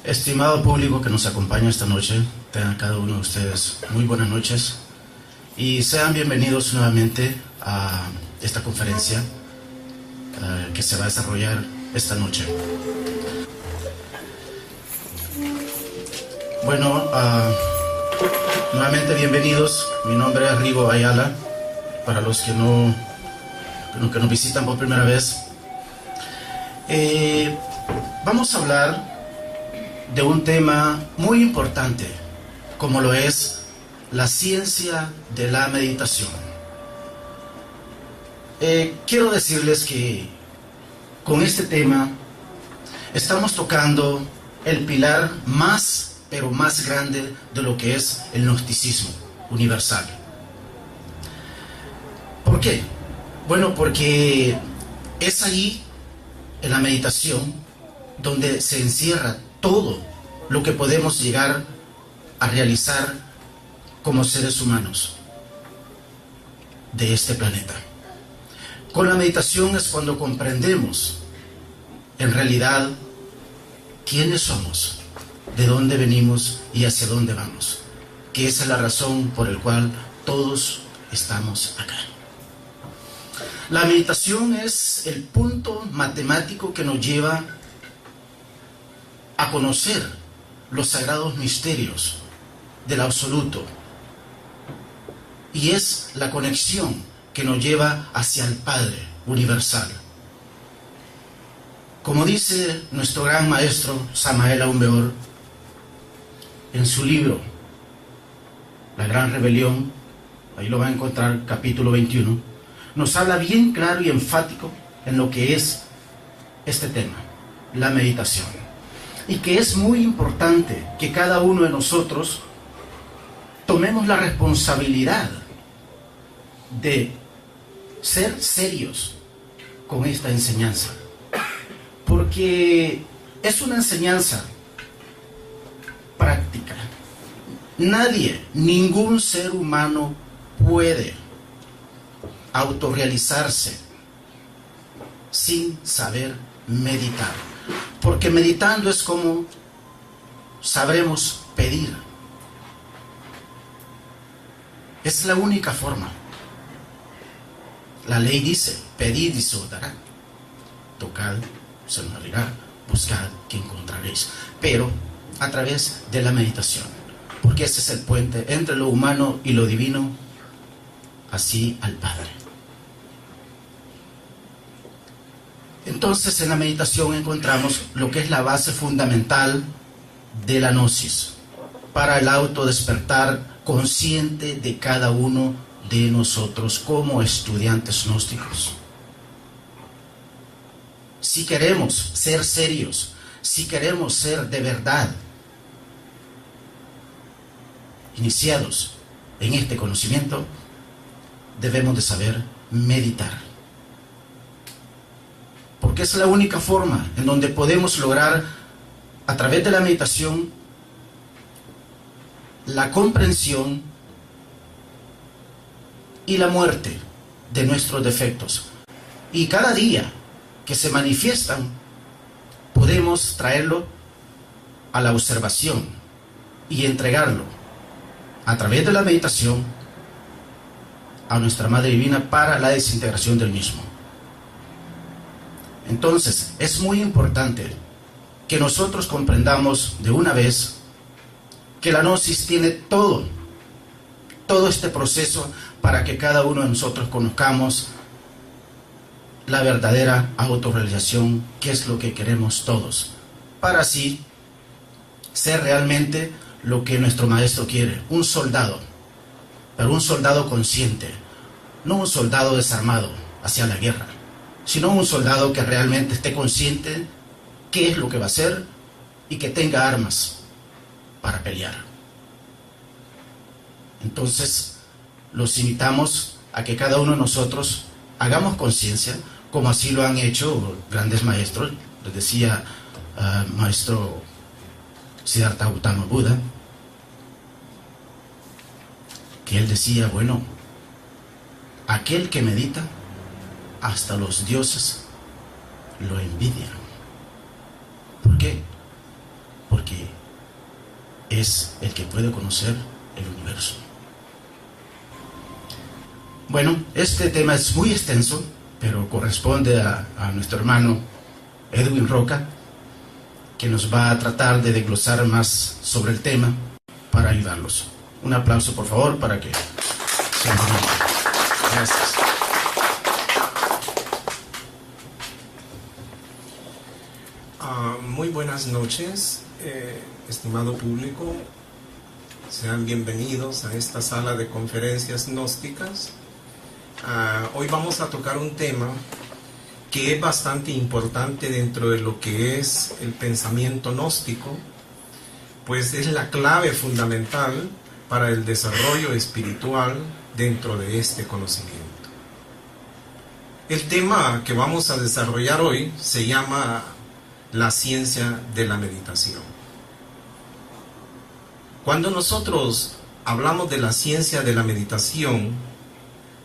Estimado público que nos acompaña esta noche, tengan cada uno de ustedes muy buenas noches y sean bienvenidos nuevamente a esta conferencia que se va a desarrollar esta noche. Bueno, nuevamente bienvenidos. Mi nombre es Rigo Ayala. Para los que nos visitan por primera vez, vamos a hablar de un tema muy importante, como lo es la ciencia de la meditación. Quiero decirles que con este tema estamos tocando el pilar más, pero más grande de lo que es el gnosticismo universal. ¿Por qué? Bueno, porque es ahí, en la meditación, donde se encierra todo lo que podemos llegar a realizar como seres humanos de este planeta. Con la meditación es cuando comprendemos en realidad quiénes somos, de dónde venimos y hacia dónde vamos, que esa es la razón por la cual todos estamos acá. La meditación es el punto matemático que nos lleva a conocer los sagrados misterios del absoluto, y es la conexión que nos lleva hacia el Padre universal. Como dice nuestro gran maestro Samael Aun Weor en su libro La Gran Rebelión, ahí lo va a encontrar, capítulo 21, nos habla bien claro y enfático en lo que es este tema, la meditación. Y que es muy importante que cada uno de nosotros tomemos la responsabilidad de ser serios con esta enseñanza. Porque es una enseñanza práctica. Nadie, ningún ser humano puede autorrealizarse sin saber meditar. Porque meditando es como sabremos pedir. Es la única forma. La ley dice, pedid y se os dará. Tocad, se os abrirá. Buscad, que encontraréis. Pero a través de la meditación. Porque ese es el puente entre lo humano y lo divino, así al Padre. Entonces, en la meditación encontramos lo que es la base fundamental de la gnosis para el autodespertar consciente de cada uno de nosotros como estudiantes gnósticos. Si queremos ser serios, si queremos ser de verdad iniciados en este conocimiento, debemos de saber meditar. Porque es la única forma en donde podemos lograr, a través de la meditación, la comprensión y la muerte de nuestros defectos. Y cada día que se manifiestan, podemos traerlo a la observación y entregarlo a través de la meditación a nuestra Madre Divina para la desintegración del mismo. Entonces, es muy importante que nosotros comprendamos de una vez que la gnosis tiene todo este proceso para que cada uno de nosotros conozcamos la verdadera autorrealización, que es lo que queremos todos, para así ser realmente lo que nuestro maestro quiere, un soldado, pero un soldado consciente, no un soldado desarmado hacia la guerra, sino un soldado que realmente esté consciente qué es lo que va a hacer y que tenga armas para pelear. Entonces, los invitamos a que cada uno de nosotros hagamos conciencia, como así lo han hecho grandes maestros. Les decía maestro Siddhartha Gautama Buda, que él decía, bueno, aquel que medita, hasta los dioses lo envidian. ¿Por qué? Porque es el que puede conocer el universo. Bueno, este tema es muy extenso, pero corresponde a nuestro hermano Edwin Roca, que nos va a tratar de desglosar más sobre el tema para ayudarlos. Un aplauso, por favor, para que sean bienvenidos. Gracias. Muy buenas noches, estimado público. Sean bienvenidos a esta sala de conferencias gnósticas. Hoy vamos a tocar un tema que es bastante importante dentro de lo que es el pensamiento gnóstico, pues es la clave fundamental para el desarrollo espiritual dentro de este conocimiento. El tema que vamos a desarrollar hoy se llama la ciencia de la meditación. Cuando nosotros hablamos de la ciencia de la meditación,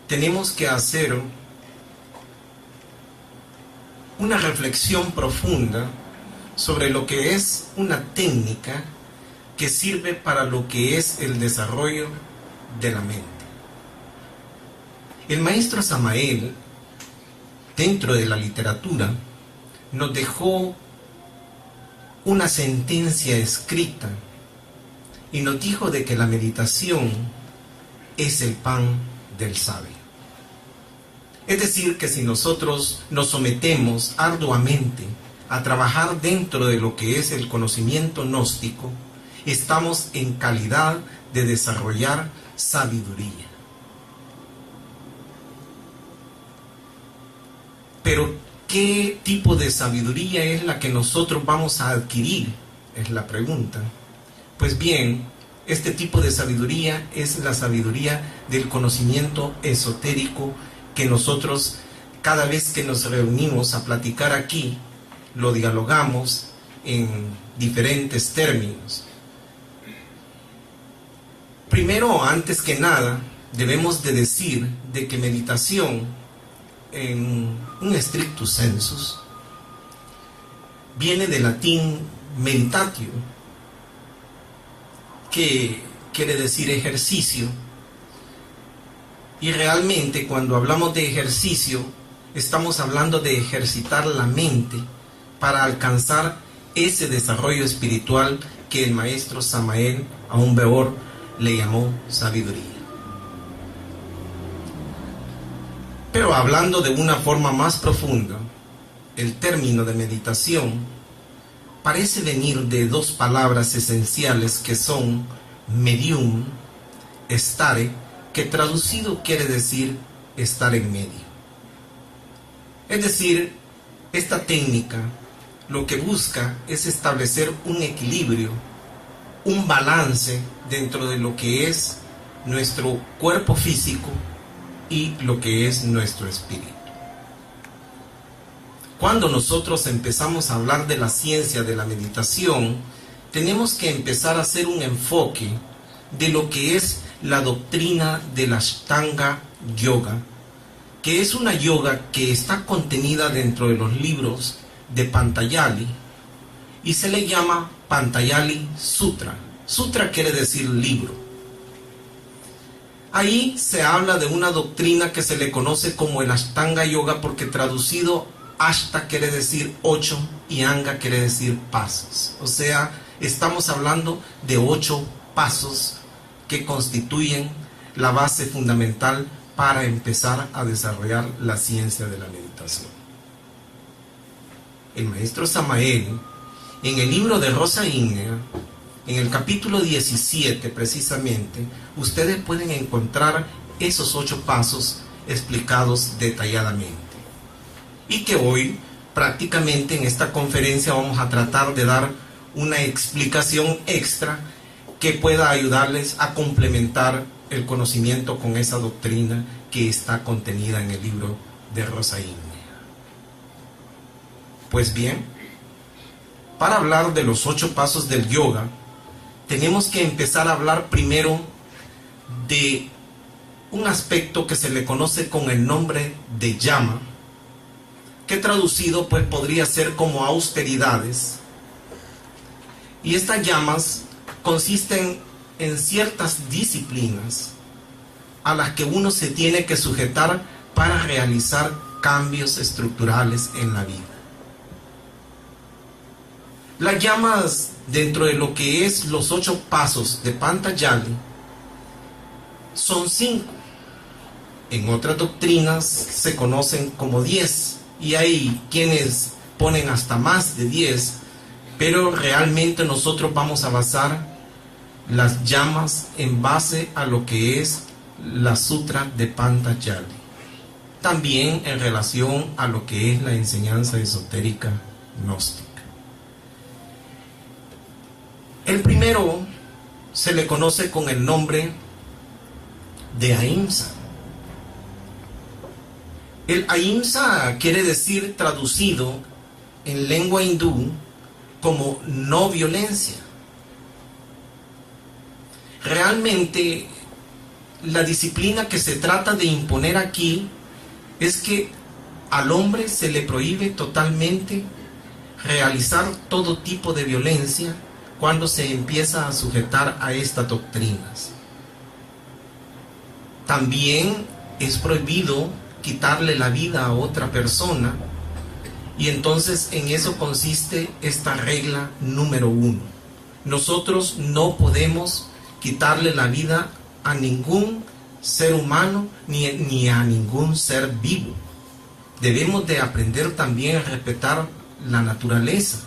tenemos que hacer una reflexión profunda sobre lo que es una técnica que sirve para lo que es el desarrollo de la mente. El maestro Samael, dentro de la literatura, nos dejó una sentencia escrita y nos dijo de que la meditación es el pan del sabio. Es decir, que si nosotros nos sometemos arduamente a trabajar dentro de lo que es el conocimiento gnóstico, estamos en calidad de desarrollar sabiduría. Pero, ¿qué tipo de sabiduría es la que nosotros vamos a adquirir? Es la pregunta. Pues bien, este tipo de sabiduría es la sabiduría del conocimiento esotérico que nosotros, cada vez que nos reunimos a platicar aquí, lo dialogamos en diferentes términos. Primero, antes que nada, debemos de decir de que meditación, en un stricto sensus, viene del latín meditatio, que quiere decir ejercicio. Y realmente cuando hablamos de ejercicio, estamos hablando de ejercitar la mente para alcanzar ese desarrollo espiritual que el maestro Samael Aun Weor le llamó sabiduría. Pero hablando de una forma más profunda, el término de meditación parece venir de dos palabras esenciales que son medium, stare, que traducido quiere decir estar en medio. Es decir, esta técnica lo que busca es establecer un equilibrio, un balance dentro de lo que es nuestro cuerpo físico y lo que es nuestro espíritu. Cuando nosotros empezamos a hablar de la ciencia de la meditación, tenemos que empezar a hacer un enfoque de lo que es la doctrina de la Ashtanga Yoga, que es una yoga que está contenida dentro de los libros de Patanjali y se le llama Patanjali Sutra. Sutra quiere decir libro. Ahí se habla de una doctrina que se le conoce como el Ashtanga Yoga, porque traducido Ashta quiere decir 8 y Anga quiere decir pasos. O sea, estamos hablando de 8 pasos que constituyen la base fundamental para empezar a desarrollar la ciencia de la meditación. El maestro Samael, en el libro de Rosa Ígnea, en el capítulo 17 precisamente, ustedes pueden encontrar esos 8 pasos explicados detalladamente. Y que hoy, prácticamente en esta conferencia, vamos a tratar de dar una explicación extra que pueda ayudarles a complementar el conocimiento con esa doctrina que está contenida en el libro de Rosa Ígnea. Pues bien, para hablar de los 8 pasos del yoga, tenemos que empezar a hablar primero de un aspecto que se le conoce con el nombre de yama, que traducido pues podría ser como austeridades. Y estas llamas consisten en ciertas disciplinas a las que uno se tiene que sujetar para realizar cambios estructurales en la vida. Las llamas, dentro de lo que es los 8 pasos de Patanjali, son 5. En otras doctrinas se conocen como 10, y hay quienes ponen hasta más de 10, pero realmente nosotros vamos a basar las llamas en base a lo que es la Sutra de Patanjali, también en relación a lo que es la enseñanza esotérica gnóstica. El primero se le conoce con el nombre de Ahimsa. El Ahimsa quiere decir, traducido en lengua hindú, como no violencia. Realmente, la disciplina que se trata de imponer aquí es que al hombre se le prohíbe totalmente realizar todo tipo de violencia cuando se empieza a sujetar a estas doctrinas. También es prohibido quitarle la vida a otra persona, y entonces en eso consiste esta regla número 1. Nosotros no podemos quitarle la vida a ningún ser humano ni a ningún ser vivo. Debemos de aprender también a respetar la naturaleza,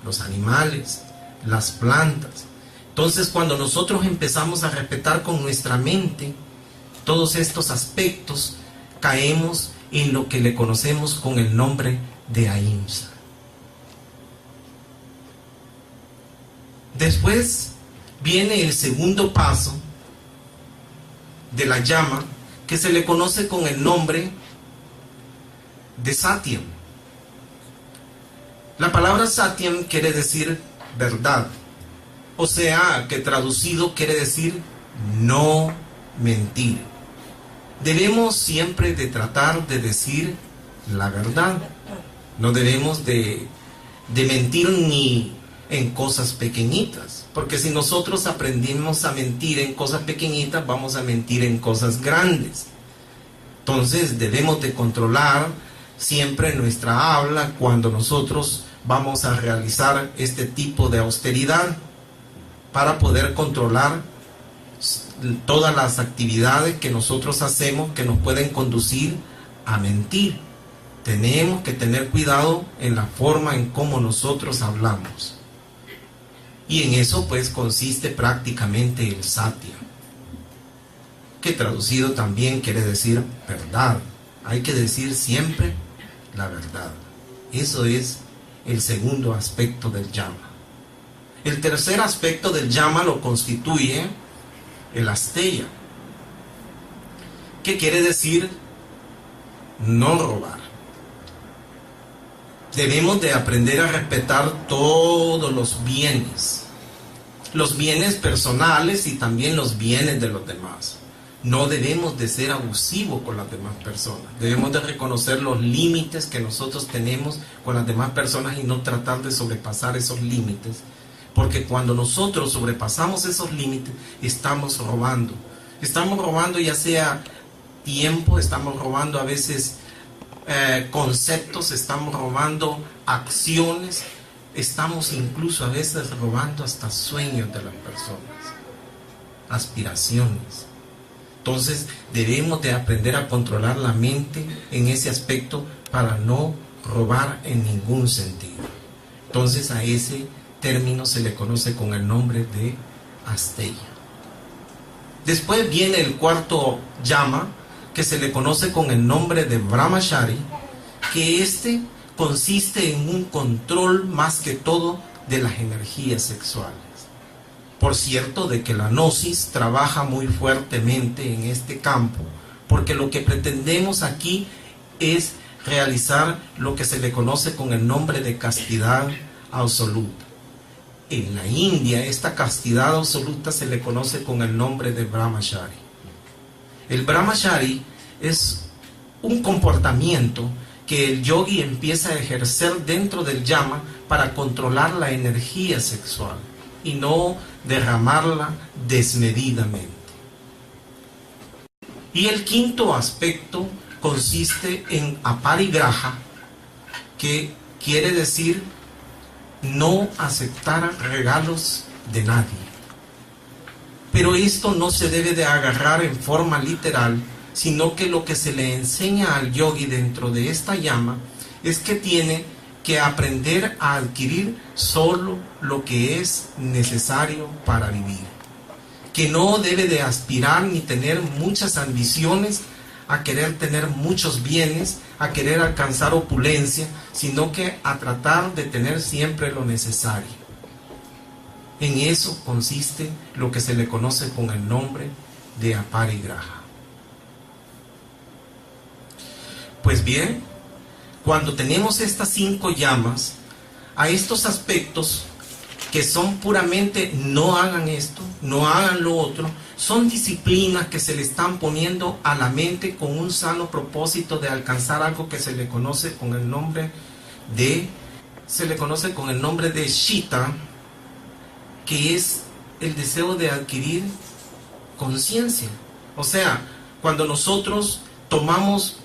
los animales, las plantas. Entonces, cuando nosotros empezamos a respetar con nuestra mente todos estos aspectos, caemos en lo que le conocemos con el nombre de Ahimsa. Después viene el segundo paso de la llama, que se le conoce con el nombre de Satyam. La palabra Satyam quiere decir verdad, o sea que traducido quiere decir no mentir. Debemos siempre de tratar de decir la verdad. No debemos de mentir ni en cosas pequeñitas, porque si nosotros aprendimos a mentir en cosas pequeñitas, vamos a mentir en cosas grandes. Entonces debemos de controlar siempre nuestra habla cuando nosotros vamos a realizar este tipo de austeridad, para poder controlar todas las actividades que nosotros hacemos que nos pueden conducir a mentir. Tenemos que tener cuidado en la forma en cómo nosotros hablamos. Y en eso pues consiste prácticamente el Satya, que traducido también quiere decir verdad. Hay que decir siempre la verdad. Eso es el segundo aspecto del Yama. El tercer aspecto del Yama lo constituye el Asteya, que quiere decir no robar. Debemos de aprender a respetar todos los bienes personales y también los bienes de los demás. No debemos de ser abusivos con las demás personas. Debemos de reconocer los límites que nosotros tenemos con las demás personas y no tratar de sobrepasar esos límites. Porque cuando nosotros sobrepasamos esos límites, estamos robando. Estamos robando ya sea tiempo, estamos robando a veces conceptos, estamos robando acciones, estamos incluso a veces robando hasta sueños de las personas, aspiraciones. Entonces debemos de aprender a controlar la mente en ese aspecto para no robar en ningún sentido. Entonces a ese término se le conoce con el nombre de Asteya. Después viene el cuarto Yama, que se le conoce con el nombre de Brahmachari, que este consiste en un control más que todo de las energías sexuales. Por cierto, de que la gnosis trabaja muy fuertemente en este campo, porque lo que pretendemos aquí es realizar lo que se le conoce con el nombre de castidad absoluta. En la India, esta castidad absoluta se le conoce con el nombre de Brahmachari. El Brahmachari es un comportamiento que el yogi empieza a ejercer dentro del Yama para controlar la energía sexual. y no derramarla desmedidamente. Y el quinto aspecto consiste en aparigraha, que quiere decir no aceptar regalos de nadie. Pero esto no se debe de agarrar en forma literal, sino que lo que se le enseña al yogi dentro de esta llama es que tiene que aprender a adquirir solo lo que es necesario para vivir. Que no debe de aspirar ni tener muchas ambiciones a querer tener muchos bienes, a querer alcanzar opulencia, sino que a tratar de tener siempre lo necesario. En eso consiste lo que se le conoce con el nombre de aparigraha. Pues bien, cuando tenemos estas 5 llamas, a estos aspectos que son puramente no hagan esto, no hagan lo otro, son disciplinas que se le están poniendo a la mente con un sano propósito de alcanzar algo que se le conoce con el nombre de Shita, que es el deseo de adquirir conciencia. O sea, cuando nosotros tomamos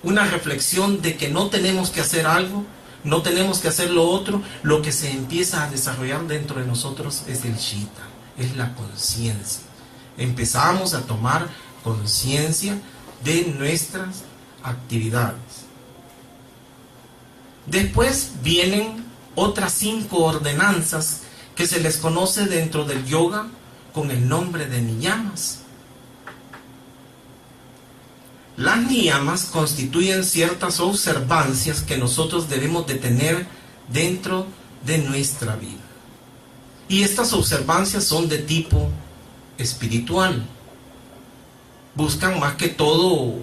una reflexión de que no tenemos que hacer algo, no tenemos que hacer lo otro, lo que se empieza a desarrollar dentro de nosotros es el Shita, es la conciencia. Empezamos a tomar conciencia de nuestras actividades. Después vienen otras 5 ordenanzas que se les conoce dentro del yoga con el nombre de niyamas. Las niyamas constituyen ciertas observancias que nosotros debemos de tener dentro de nuestra vida. Y estas observancias son de tipo espiritual. Buscan más que todo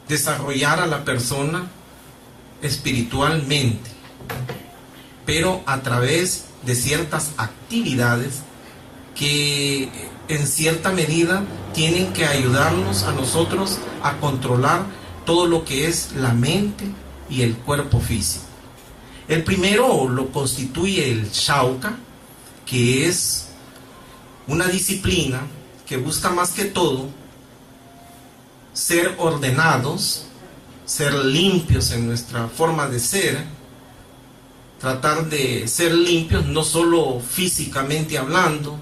desarrollar a la persona espiritualmente, pero a través de ciertas actividades que en cierta medida tienen que ayudarnos a nosotros a controlar todo lo que es la mente y el cuerpo físico. El primero lo constituye el Shauka, que es una disciplina que busca más que todo ser ordenados, ser limpios en nuestra forma de ser, tratar de ser limpios no solo físicamente hablando,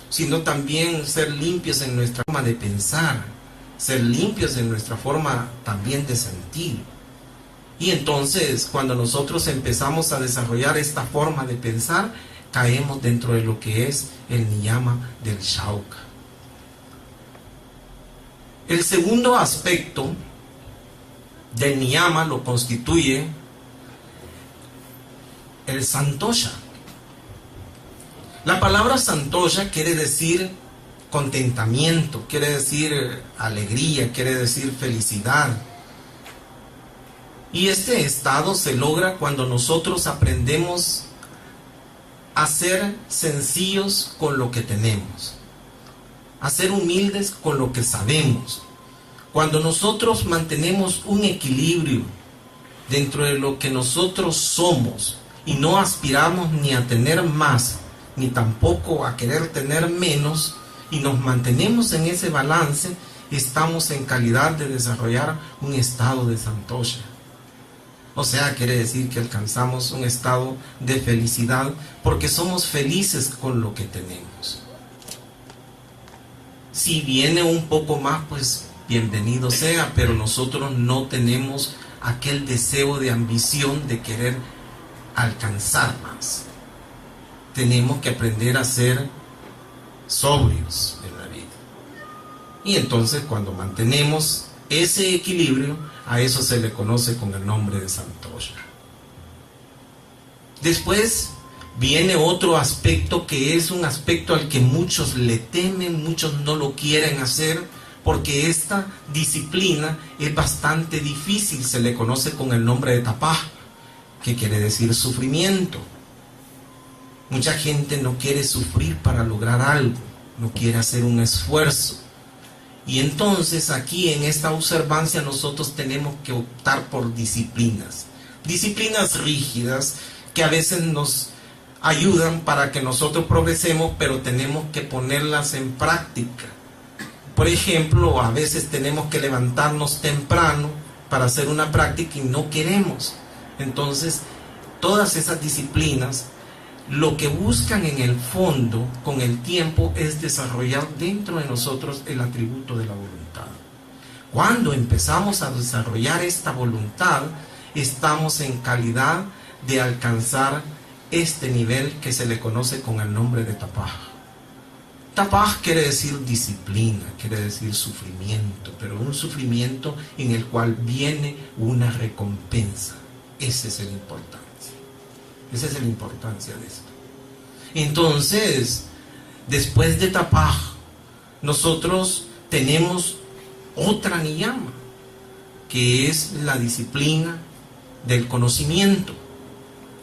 sino también ser limpios en nuestra forma de pensar, ser limpios en nuestra forma también de sentir. Y entonces, cuando nosotros empezamos a desarrollar esta forma de pensar, caemos dentro de lo que es el niyama del Shauka. El segundo aspecto del niyama lo constituye el santosha. La palabra santosha quiere decir contentamiento, quiere decir alegría, quiere decir felicidad. Y este estado se logra cuando nosotros aprendemos a ser sencillos con lo que tenemos, a ser humildes con lo que sabemos. Cuando nosotros mantenemos un equilibrio dentro de lo que nosotros somos y no aspiramos ni a tener más, ni tampoco a querer tener menos, y nos mantenemos en ese balance, estamos en calidad de desarrollar un estado de santosha. O sea, quiere decir que alcanzamos un estado de felicidad porque somos felices con lo que tenemos. Si viene un poco más, pues bienvenido sea, pero nosotros no tenemos aquel deseo de ambición de querer alcanzar más. Tenemos que aprender a ser sobrios en la vida. Y entonces, cuando mantenemos ese equilibrio, a eso se le conoce con el nombre de santosha. Después viene otro aspecto que es un aspecto al que muchos le temen, muchos no lo quieren hacer, porque esta disciplina es bastante difícil. Se le conoce con el nombre de tapaj, que quiere decir sufrimiento. Mucha gente no quiere sufrir para lograr algo, no quiere hacer un esfuerzo. Y entonces aquí en esta observancia nosotros tenemos que optar por disciplinas rígidas que a veces nos ayudan para que nosotros progresemos, pero tenemos que ponerlas en práctica. Por ejemplo, a veces tenemos que levantarnos temprano para hacer una práctica y no queremos. Entonces, todas esas disciplinas lo que buscan en el fondo con el tiempo es desarrollar dentro de nosotros el atributo de la voluntad. Cuando empezamos a desarrollar esta voluntad, estamos en calidad de alcanzar este nivel que se le conoce con el nombre de tapaj. Tapaj quiere decir disciplina, quiere decir sufrimiento, pero un sufrimiento en el cual viene una recompensa. Esa es la importancia. Esa es la importancia de esto. Entonces, después de tapaj, nosotros tenemos otra niyama, que es la disciplina del conocimiento,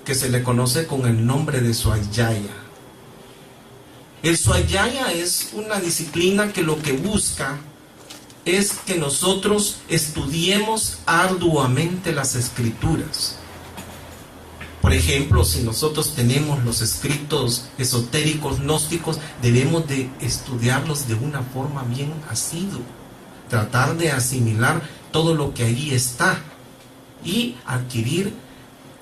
que se le conoce con el nombre de Swayaya. El Swayaya es una disciplina que lo que busca es que nosotros estudiemos arduamente las escrituras. Por ejemplo, si nosotros tenemos los escritos esotéricos, gnósticos, debemos de estudiarlos de una forma bien asidua, tratar de asimilar todo lo que allí está y adquirir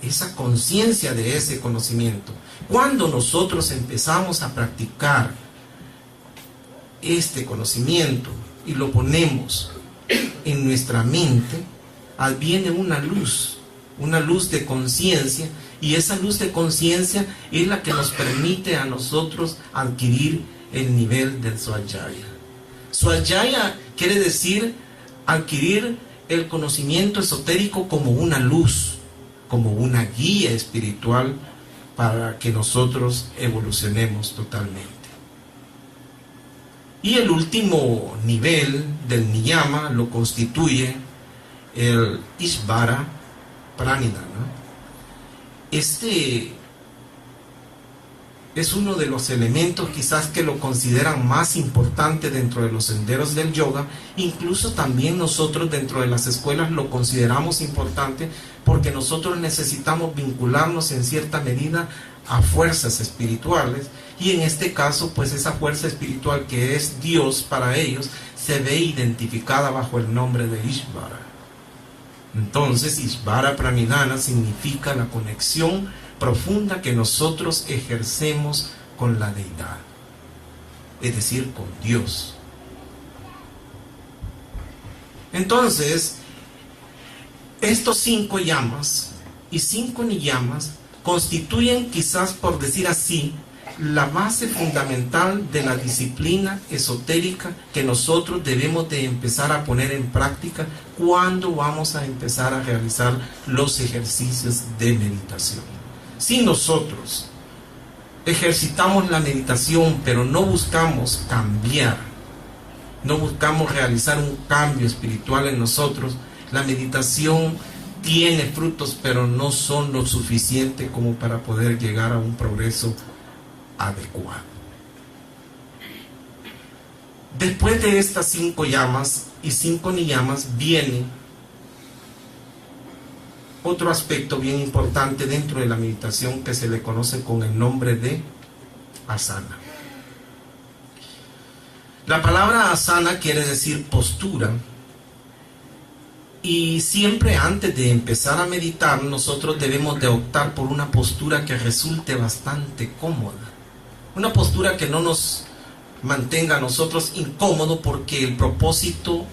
esa conciencia de ese conocimiento. Cuando nosotros empezamos a practicar este conocimiento y lo ponemos en nuestra mente, adviene una luz de conciencia, y esa luz de conciencia es la que nos permite a nosotros adquirir el nivel del Swayaya. Swayaya quiere decir adquirir el conocimiento esotérico como una luz, como una guía espiritual para que nosotros evolucionemos totalmente. Y el último nivel del niyama lo constituye el Ishvara Pranidhana. Este es uno de los elementos quizás que lo consideran más importante dentro de los senderos del yoga. Incluso también nosotros dentro de las escuelas lo consideramos importante, porque nosotros necesitamos vincularnos en cierta medida a fuerzas espirituales, y en este caso pues esa fuerza espiritual que es Dios para ellos se ve identificada bajo el nombre de Ishvara. Entonces Ishvara Pranidhana significa la conexión profunda que nosotros ejercemos con la deidad, es decir, con Dios. Entonces, estos 5 yamas y 5 niyamas constituyen, quizás por decir así, la base fundamental de la disciplina esotérica que nosotros debemos de empezar a poner en práctica cuando vamos a empezar a realizar los ejercicios de meditación. Si nosotros ejercitamos la meditación, pero no buscamos cambiar, no buscamos realizar un cambio espiritual en nosotros, la meditación tiene frutos, pero no son lo suficiente como para poder llegar a un progreso adecuado. Después de estas 5 yamas y 5 niyamas viene otro aspecto bien importante dentro de la meditación que se le conoce con el nombre de asana. La palabra asana quiere decir postura, y siempre antes de empezar a meditar nosotros debemos de optar por una postura que resulte bastante cómoda, una postura que no nos mantenga a nosotros incómodos, porque el propósito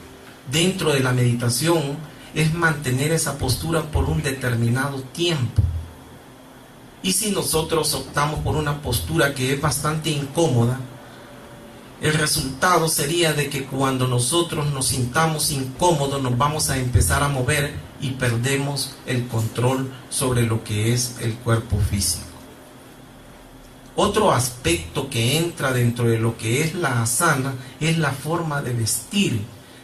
dentro de la meditación es mantener esa postura por un determinado tiempo. Y si nosotros optamos por una postura que es bastante incómoda, el resultado sería de que cuando nosotros nos sintamos incómodos nos vamos a empezar a mover y perdemos el control sobre lo que es el cuerpo físico. Otro aspecto que entra dentro de lo que es la asana es la forma de vestir.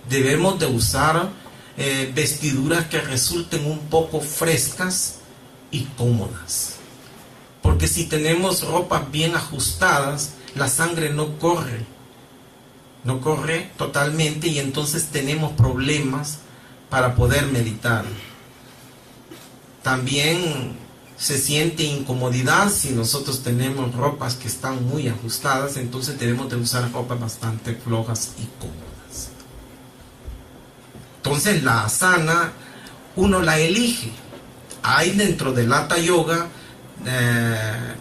Debemos de usar vestiduras que resulten un poco frescas y cómodas, porque si tenemos ropas bien ajustadas, la sangre no corre totalmente, y entonces tenemos problemas para poder meditar. También se siente incomodidad si nosotros tenemos ropas que están muy ajustadas, entonces debemos de usar ropas bastante flojas y cómodas. Entonces la asana uno la elige. Hay dentro del Hatha Yoga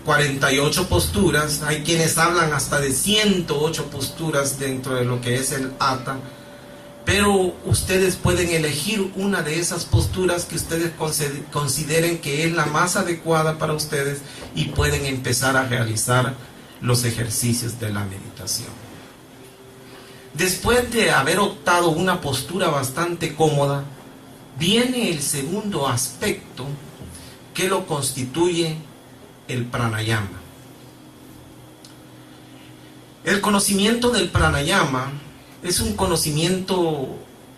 48 posturas, hay quienes hablan hasta de 108 posturas dentro de lo que es el Hatha, pero ustedes pueden elegir una de esas posturas que ustedes consideren que es la más adecuada para ustedes y pueden empezar a realizar los ejercicios de la meditación. Después de haber optado una postura bastante cómoda, viene el segundo aspecto que lo constituye el pranayama. El conocimiento del pranayama es un conocimiento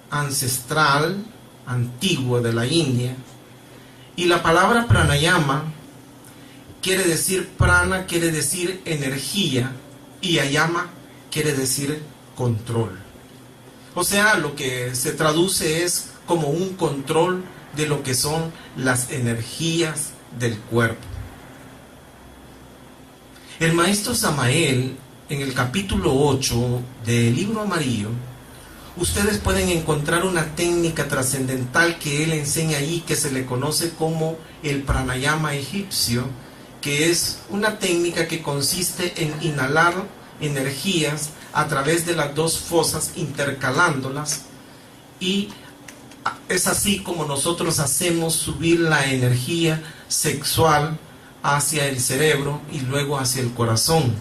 ancestral, antiguo de la India, y la palabra pranayama quiere decir prana, quiere decir energía, y ayama quiere decir control. O sea, lo que se traduce es como un control de lo que son las energías del cuerpo. El maestro Samael, en el capítulo 8 del libro amarillo, ustedes pueden encontrar una técnica trascendental que él enseña ahí, que se le conoce como el pranayama egipcio, que es una técnica que consiste en inhalar energías a través de las dos fosas, intercalándolas, y es así como nosotros hacemos subir la energía sexual hacia el cerebro y luego hacia el corazón.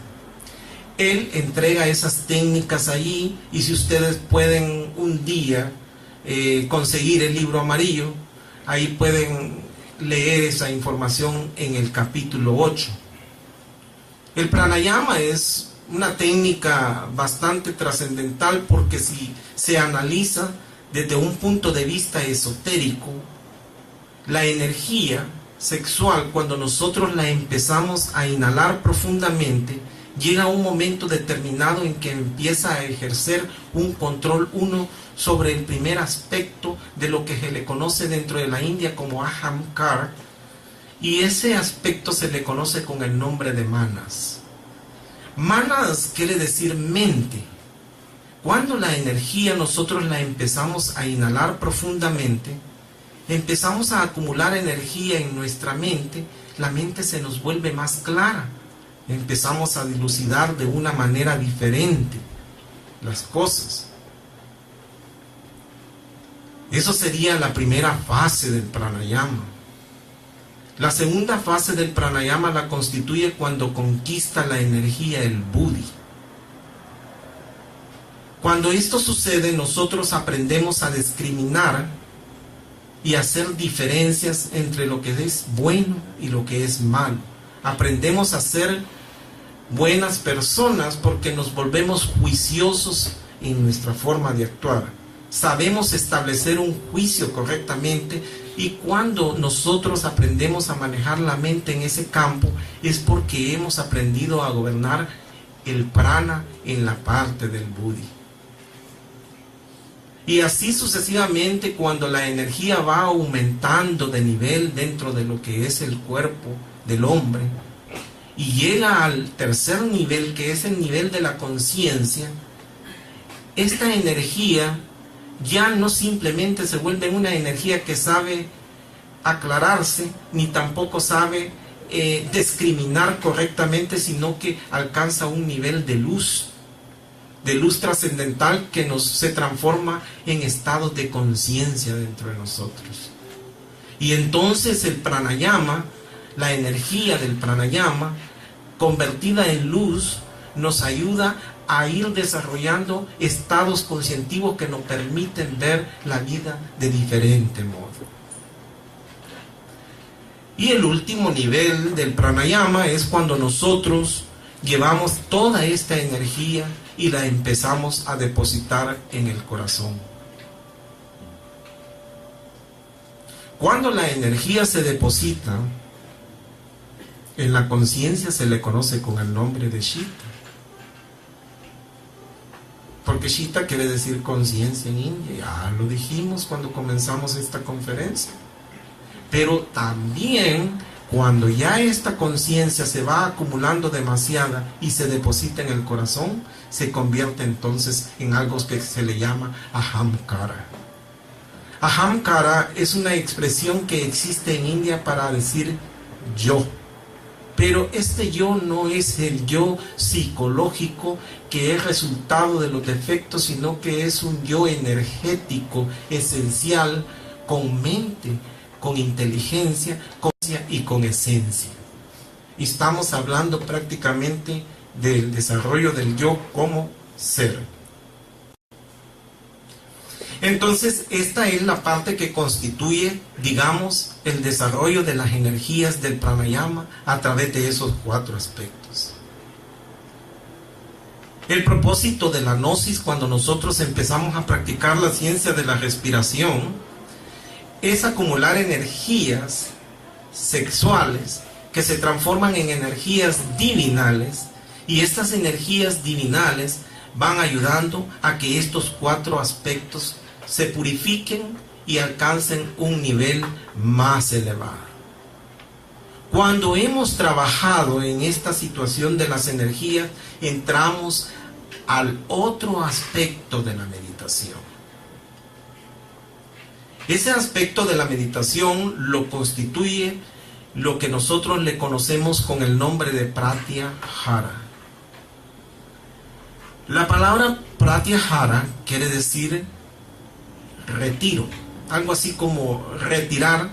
Él entrega esas técnicas allí, y si ustedes pueden un día conseguir el libro amarillo, ahí pueden leer esa información en el capítulo 8. El pranayama es una técnica bastante trascendental, porque si se analiza desde un punto de vista esotérico, la energía sexual, cuando nosotros la empezamos a inhalar profundamente, llega un momento determinado en que empieza a ejercer un control uno sobre el primer aspecto de lo que se le conoce dentro de la India como ahamkar, y ese aspecto se le conoce con el nombre de manas. Manas quiere decir mente. Cuando la energía nosotros la empezamos a inhalar profundamente, empezamos a acumular energía en nuestra mente, la mente se nos vuelve más clara, empezamos a dilucidar de una manera diferente las cosas. Eso sería la primera fase del pranayama. La segunda fase del pranayama la constituye cuando conquista la energía el buddhi. Cuando esto sucede, nosotros aprendemos a discriminar y hacer diferencias entre lo que es bueno y lo que es malo. Aprendemos a ser buenas personas porque nos volvemos juiciosos en nuestra forma de actuar. Sabemos establecer un juicio correctamente, y cuando nosotros aprendemos a manejar la mente en ese campo es porque hemos aprendido a gobernar el prana en la parte del buddhi. Y así sucesivamente, cuando la energía va aumentando de nivel dentro de lo que es el cuerpo del hombre y llega al tercer nivel, que es el nivel de la conciencia, esta energía ya no simplemente se vuelve una energía que sabe aclararse, ni tampoco sabe discriminar correctamente, sino que alcanza un nivel de luz trascendental que se transforma en estados de conciencia dentro de nosotros. Y entonces el pranayama, la energía del pranayama convertida en luz, nos ayuda a ir desarrollando estados conscientivos que nos permiten ver la vida de diferente modo. Y el último nivel del pranayama es cuando nosotros llevamos toda esta energía y la empezamos a depositar en el corazón. Cuando la energía se deposita en la conciencia, se le conoce con el nombre de Chitta. Porque Chitta quiere decir conciencia en India, ya lo dijimos cuando comenzamos esta conferencia. Pero también Cuando ya esta conciencia se va acumulando demasiada y se deposita en el corazón, se convierte entonces en algo que se le llama ahamkara. Ahamkara es una expresión que existe en India para decir yo. Pero este yo no es el yo psicológico que es resultado de los defectos, sino que es un yo energético, esencial, con mente, con inteligencia, y con esencia. Y estamos hablando prácticamente del desarrollo del yo como ser. Entonces, esta es la parte que constituye, digamos, el desarrollo de las energías del pranayama a través de esos 4 aspectos. El propósito de la gnosis, cuando nosotros empezamos a practicar la ciencia de la respiración, es acumular energías sexuales que se transforman en energías divinales, y estas energías divinales van ayudando a que estos 4 aspectos se purifiquen y alcancen un nivel más elevado. Cuando hemos trabajado en esta situación de las energías, entramos al otro aspecto de la meditación. Ese aspecto de la meditación lo constituye lo que nosotros le conocemos con el nombre de pratyahara. La palabra pratyahara quiere decir retiro, algo así como retirar,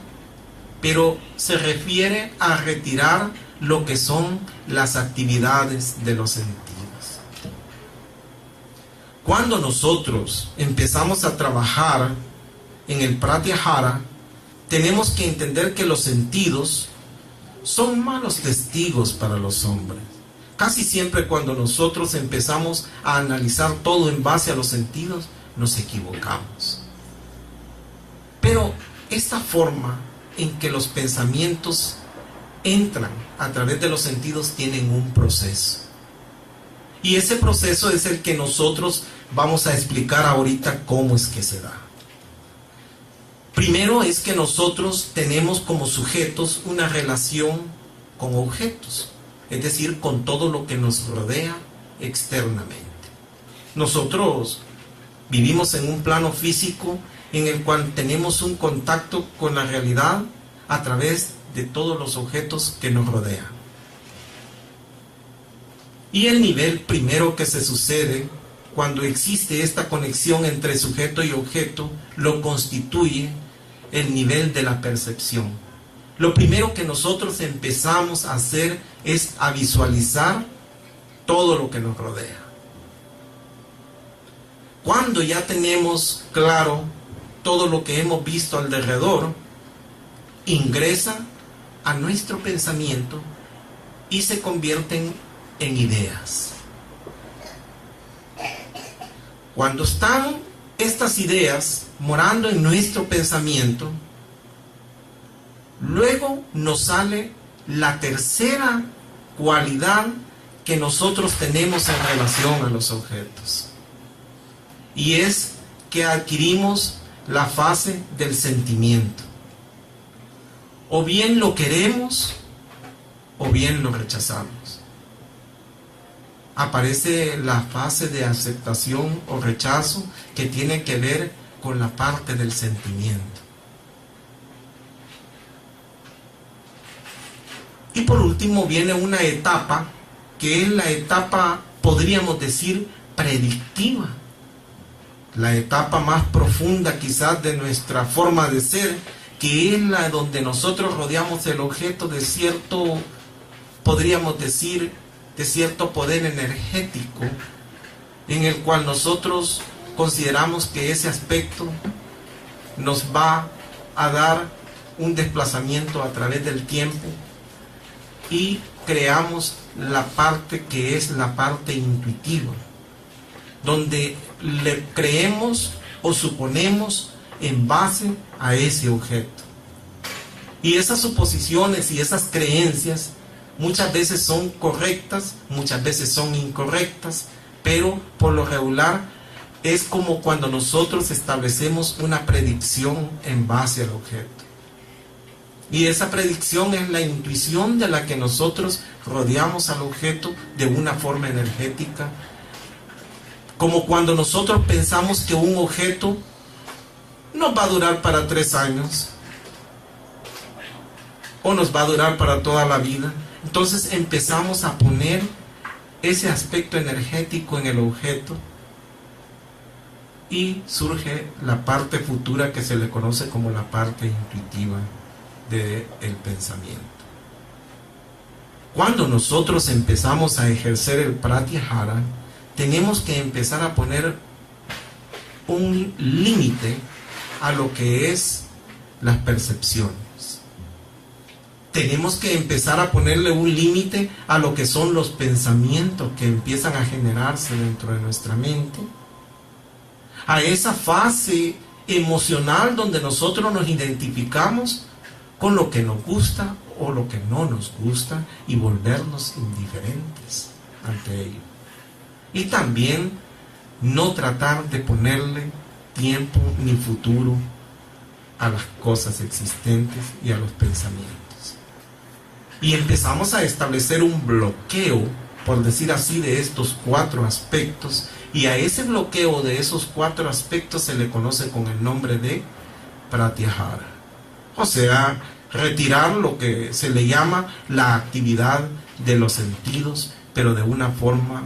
pero se refiere a retirar lo que son las actividades de los sentidos. Cuando nosotros empezamos a trabajar en el pratyahara, tenemos que entender que los sentidos son malos testigos para los hombres. Casi siempre cuando nosotros empezamos a analizar todo en base a los sentidos, nos equivocamos. Pero esta forma en que los pensamientos entran a través de los sentidos tienen un proceso. Y ese proceso es el que nosotros vamos a explicar ahorita cómo es que se da. Primero es que nosotros tenemos como sujetos una relación con objetos, es decir, con todo lo que nos rodea externamente. Nosotros vivimos en un plano físico en el cual tenemos un contacto con la realidad a través de todos los objetos que nos rodean. Y el nivel primero que se sucede cuando existe esta conexión entre sujeto y objeto lo constituye el nivel de la percepción. Lo primero que nosotros empezamos a hacer es a visualizar todo lo que nos rodea. Cuando ya tenemos claro todo lo que hemos visto alrededor, ingresa a nuestro pensamiento y se convierten en ideas. Cuando están estas ideas morando en nuestro pensamiento, luego nos sale la tercera cualidad que nosotros tenemos en relación a los objetos, y es que adquirimos la fase del sentimiento. O bien lo queremos o bien lo rechazamos. Aparece la fase de aceptación o rechazo que tiene que ver con la parte del sentimiento. Y por último viene una etapa que es la etapa, podríamos decir, predictiva. La etapa más profunda quizás de nuestra forma de ser, que es la donde nosotros rodeamos el objeto de cierto, podríamos decir, de cierto poder energético, en el cual nosotros consideramos que ese aspecto nos va a dar un desplazamiento a través del tiempo, y creamos la parte que es la parte intuitiva, donde le creemos o suponemos en base a ese objeto. Y esas suposiciones y esas creencias muchas veces son correctas, muchas veces son incorrectas, pero por lo regular es como cuando nosotros establecemos una predicción en base al objeto. Y esa predicción es la intuición de la que nosotros rodeamos al objeto de una forma energética. Como cuando nosotros pensamos que un objeto nos va a durar para 3 años o nos va a durar para toda la vida. Entonces empezamos a poner ese aspecto energético en el objeto y surge la parte futura que se le conoce como la parte intuitiva del pensamiento. Cuando nosotros empezamos a ejercer el pratyahara, tenemos que empezar a poner un límite a lo que es las percepciones. Tenemos que empezar a ponerle un límite a lo que son los pensamientos que empiezan a generarse dentro de nuestra mente, a esa fase emocional donde nosotros nos identificamos con lo que nos gusta o lo que no nos gusta y volvernos indiferentes ante ello. Y también no tratar de ponerle tiempo ni futuro a las cosas existentes y a los pensamientos. Y empezamos a establecer un bloqueo, por decir así, de estos 4 aspectos, y a ese bloqueo de esos 4 aspectos se le conoce con el nombre de pratyahara. O sea, retirar lo que se le llama la actividad de los sentidos, pero de una forma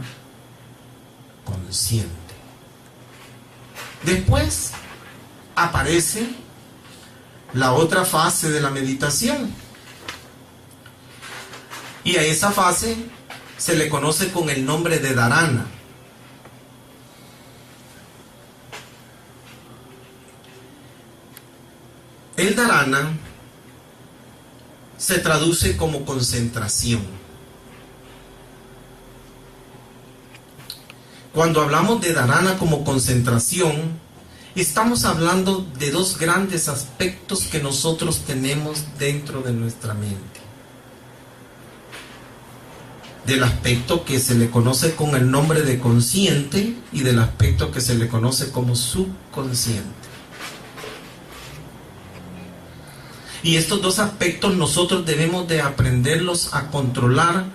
consciente. Después aparece la otra fase de la meditación. Y a esa fase se le conoce con el nombre de dharana. El dharana se traduce como concentración. Cuando hablamos de dharana como concentración, estamos hablando de 2 grandes aspectos que nosotros tenemos dentro de nuestra mente. Del aspecto que se le conoce con el nombre de consciente y del aspecto que se le conoce como subconsciente. Y estos 2 aspectos nosotros debemos de aprenderlos a controlar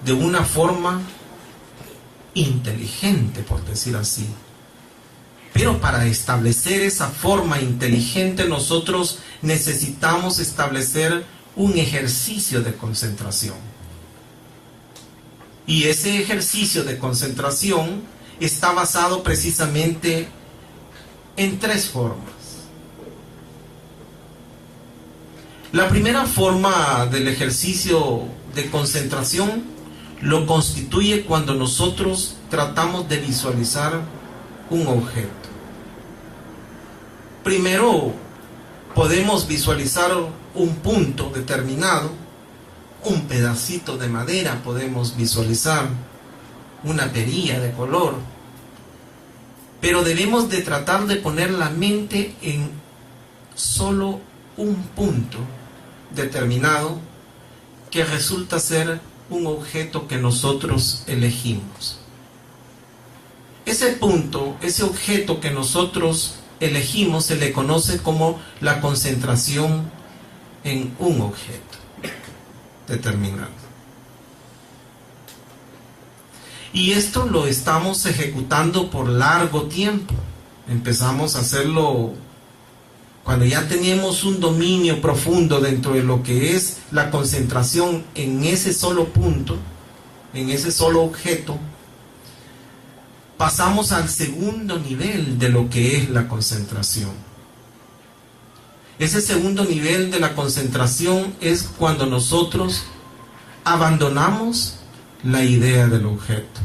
de una forma inteligente, por decir así. Pero para establecer esa forma inteligente nosotros necesitamos establecer un ejercicio de concentración. Y ese ejercicio de concentración está basado precisamente en 3 formas. La primera forma del ejercicio de concentración lo constituye cuando nosotros tratamos de visualizar un objeto. Primero podemos visualizar un punto determinado, un pedacito de madera, podemos visualizar una perilla de color, pero debemos de tratar de poner la mente en solo un punto determinado que resulta ser un objeto que nosotros elegimos. Ese punto, ese objeto que nosotros elegimos se le conoce como la concentración en un objeto determinado. Y esto lo estamos ejecutando por largo tiempo. Empezamos a hacerlo cuando ya tenemos un dominio profundo dentro de lo que es la concentración en ese solo punto, en ese solo objeto. Pasamos al segundo nivel de lo que es la concentración. Ese segundo nivel de la concentración es cuando nosotros abandonamos la idea del objeto.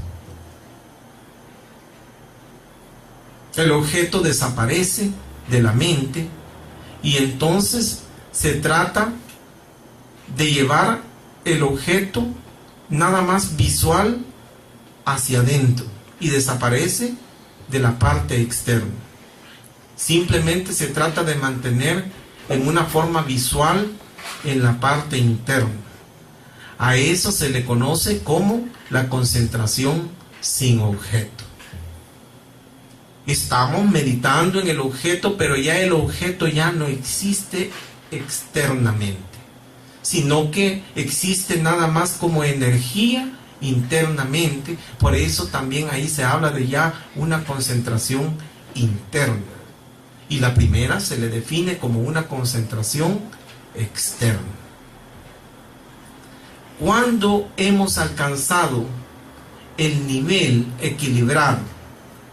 El objeto desaparece de la mente y entonces se trata de llevar el objeto nada más visual hacia adentro y desaparece de la parte externa. Simplemente se trata de mantener en una forma visual en la parte interna. A eso se le conoce como la concentración sin objeto. Estamos meditando en el objeto, pero ya el objeto ya no existe externamente. sino que existe nada más como energía internamente. Por eso también ahí se habla de ya una concentración interna. Y la primera se le define como una concentración externa. Cuando hemos alcanzado el nivel equilibrado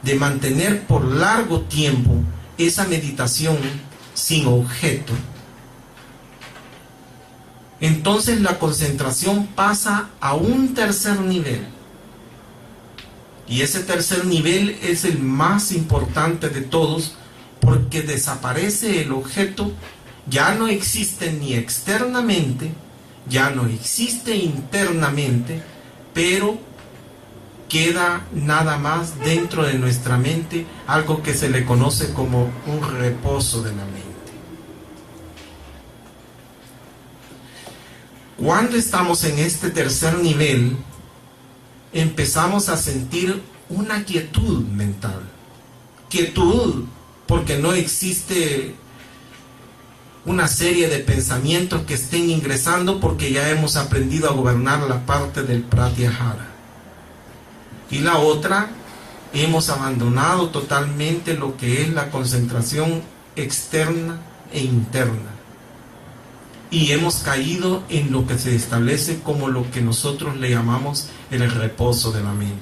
de mantener por largo tiempo esa meditación sin objeto, entonces la concentración pasa a un tercer nivel. Y ese tercer nivel es el más importante de todos, porque desaparece el objeto, ya no existe ni externamente, ya no existe internamente, pero queda nada más dentro de nuestra mente, algo que se le conoce como un reposo de la mente. Cuando estamos en este tercer nivel, empezamos a sentir una quietud mental. Quietud porque no existe una serie de pensamientos que estén ingresando, porque ya hemos aprendido a gobernar la parte del pratyahara. Y la otra, hemos abandonado totalmente lo que es la concentración externa e interna. Y hemos caído en lo que se establece como lo que nosotros le llamamos el reposo de la mente.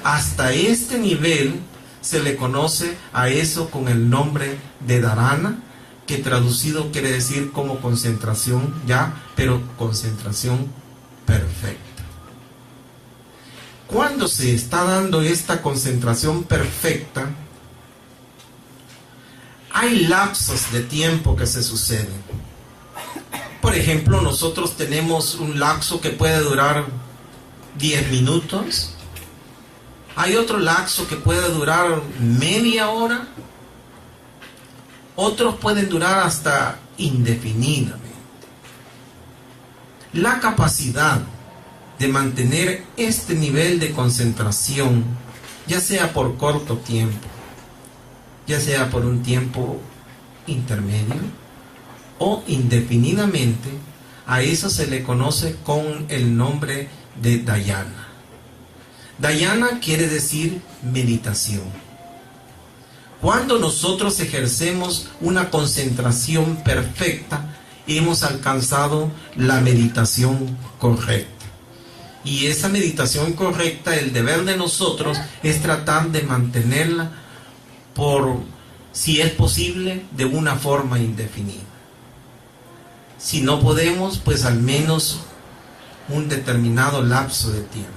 Hasta este nivel se le conoce a eso con el nombre de dharana, que traducido quiere decir como concentración ya, pero concentración perfecta. Cuando se está dando esta concentración perfecta, hay lapsos de tiempo que se suceden. Por ejemplo, nosotros tenemos un lapso que puede durar 10 minutos. Hay otro lapso que puede durar media hora. Otros pueden durar hasta indefinidamente. La capacidad de mantener este nivel de concentración, ya sea por corto tiempo, ya sea por un tiempo intermedio o indefinidamente, a eso se le conoce con el nombre de dhyana. Dhyana quiere decir meditación. Cuando nosotros ejercemos una concentración perfecta, hemos alcanzado la meditación correcta. Y esa meditación correcta, el deber de nosotros es tratar de mantenerla por, si es posible, de una forma indefinida. Si no podemos, pues al menos un determinado lapso de tiempo.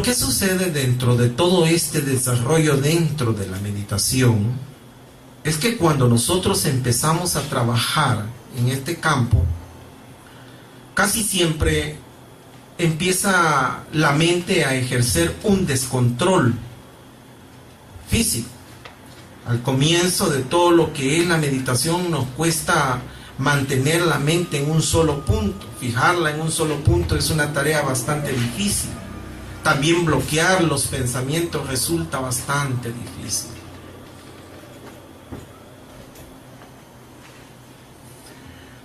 ¿Qué sucede dentro de todo este desarrollo dentro de la meditación? Es que cuando nosotros empezamos a trabajar en este campo, casi siempre empieza la mente a ejercer un descontrol físico. Al comienzo de todo lo que es la meditación nos cuesta mantener la mente en un solo punto. Fijarla en un solo punto es una tarea bastante difícil. También bloquear los pensamientos resulta bastante difícil.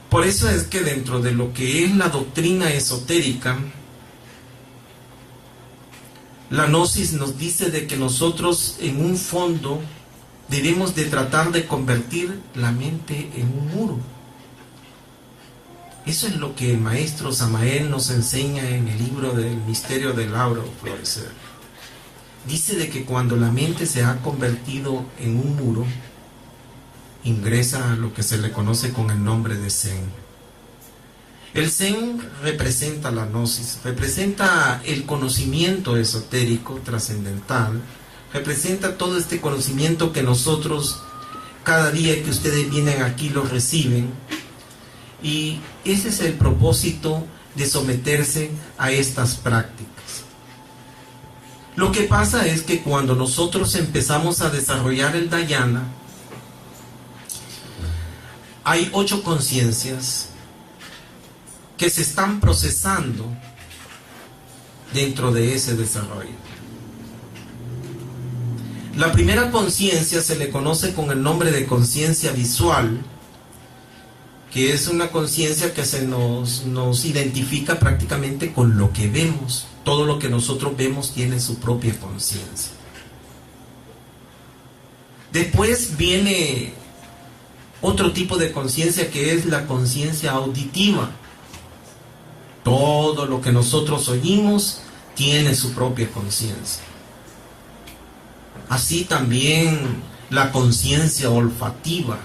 Por eso es que dentro de lo que es la doctrina esotérica, la Gnosis nos dice de que nosotros en un fondo debemos de tratar de convertir la mente en un muro. Eso es lo que el maestro Samael nos enseña en el libro del Misterio del Aura o Florecer. Dice de que cuando la mente se ha convertido en un muro, ingresa a lo que se le conoce con el nombre de Zen. El Zen representa la Gnosis, representa el conocimiento esotérico, trascendental, representa todo este conocimiento que nosotros, cada día que ustedes vienen aquí, lo reciben. Y ese es el propósito de someterse a estas prácticas. Lo que pasa es que cuando nosotros empezamos a desarrollar el dhyana, hay 8 conciencias que se están procesando dentro de ese desarrollo. La primera conciencia se le conoce con el nombre de conciencia visual, que es una conciencia que nos identifica prácticamente con lo que vemos. Todo lo que nosotros vemos tiene su propia conciencia. Después viene otro tipo de conciencia, que es la conciencia auditiva. Todo lo que nosotros oímos tiene su propia conciencia. Así también la conciencia olfativa.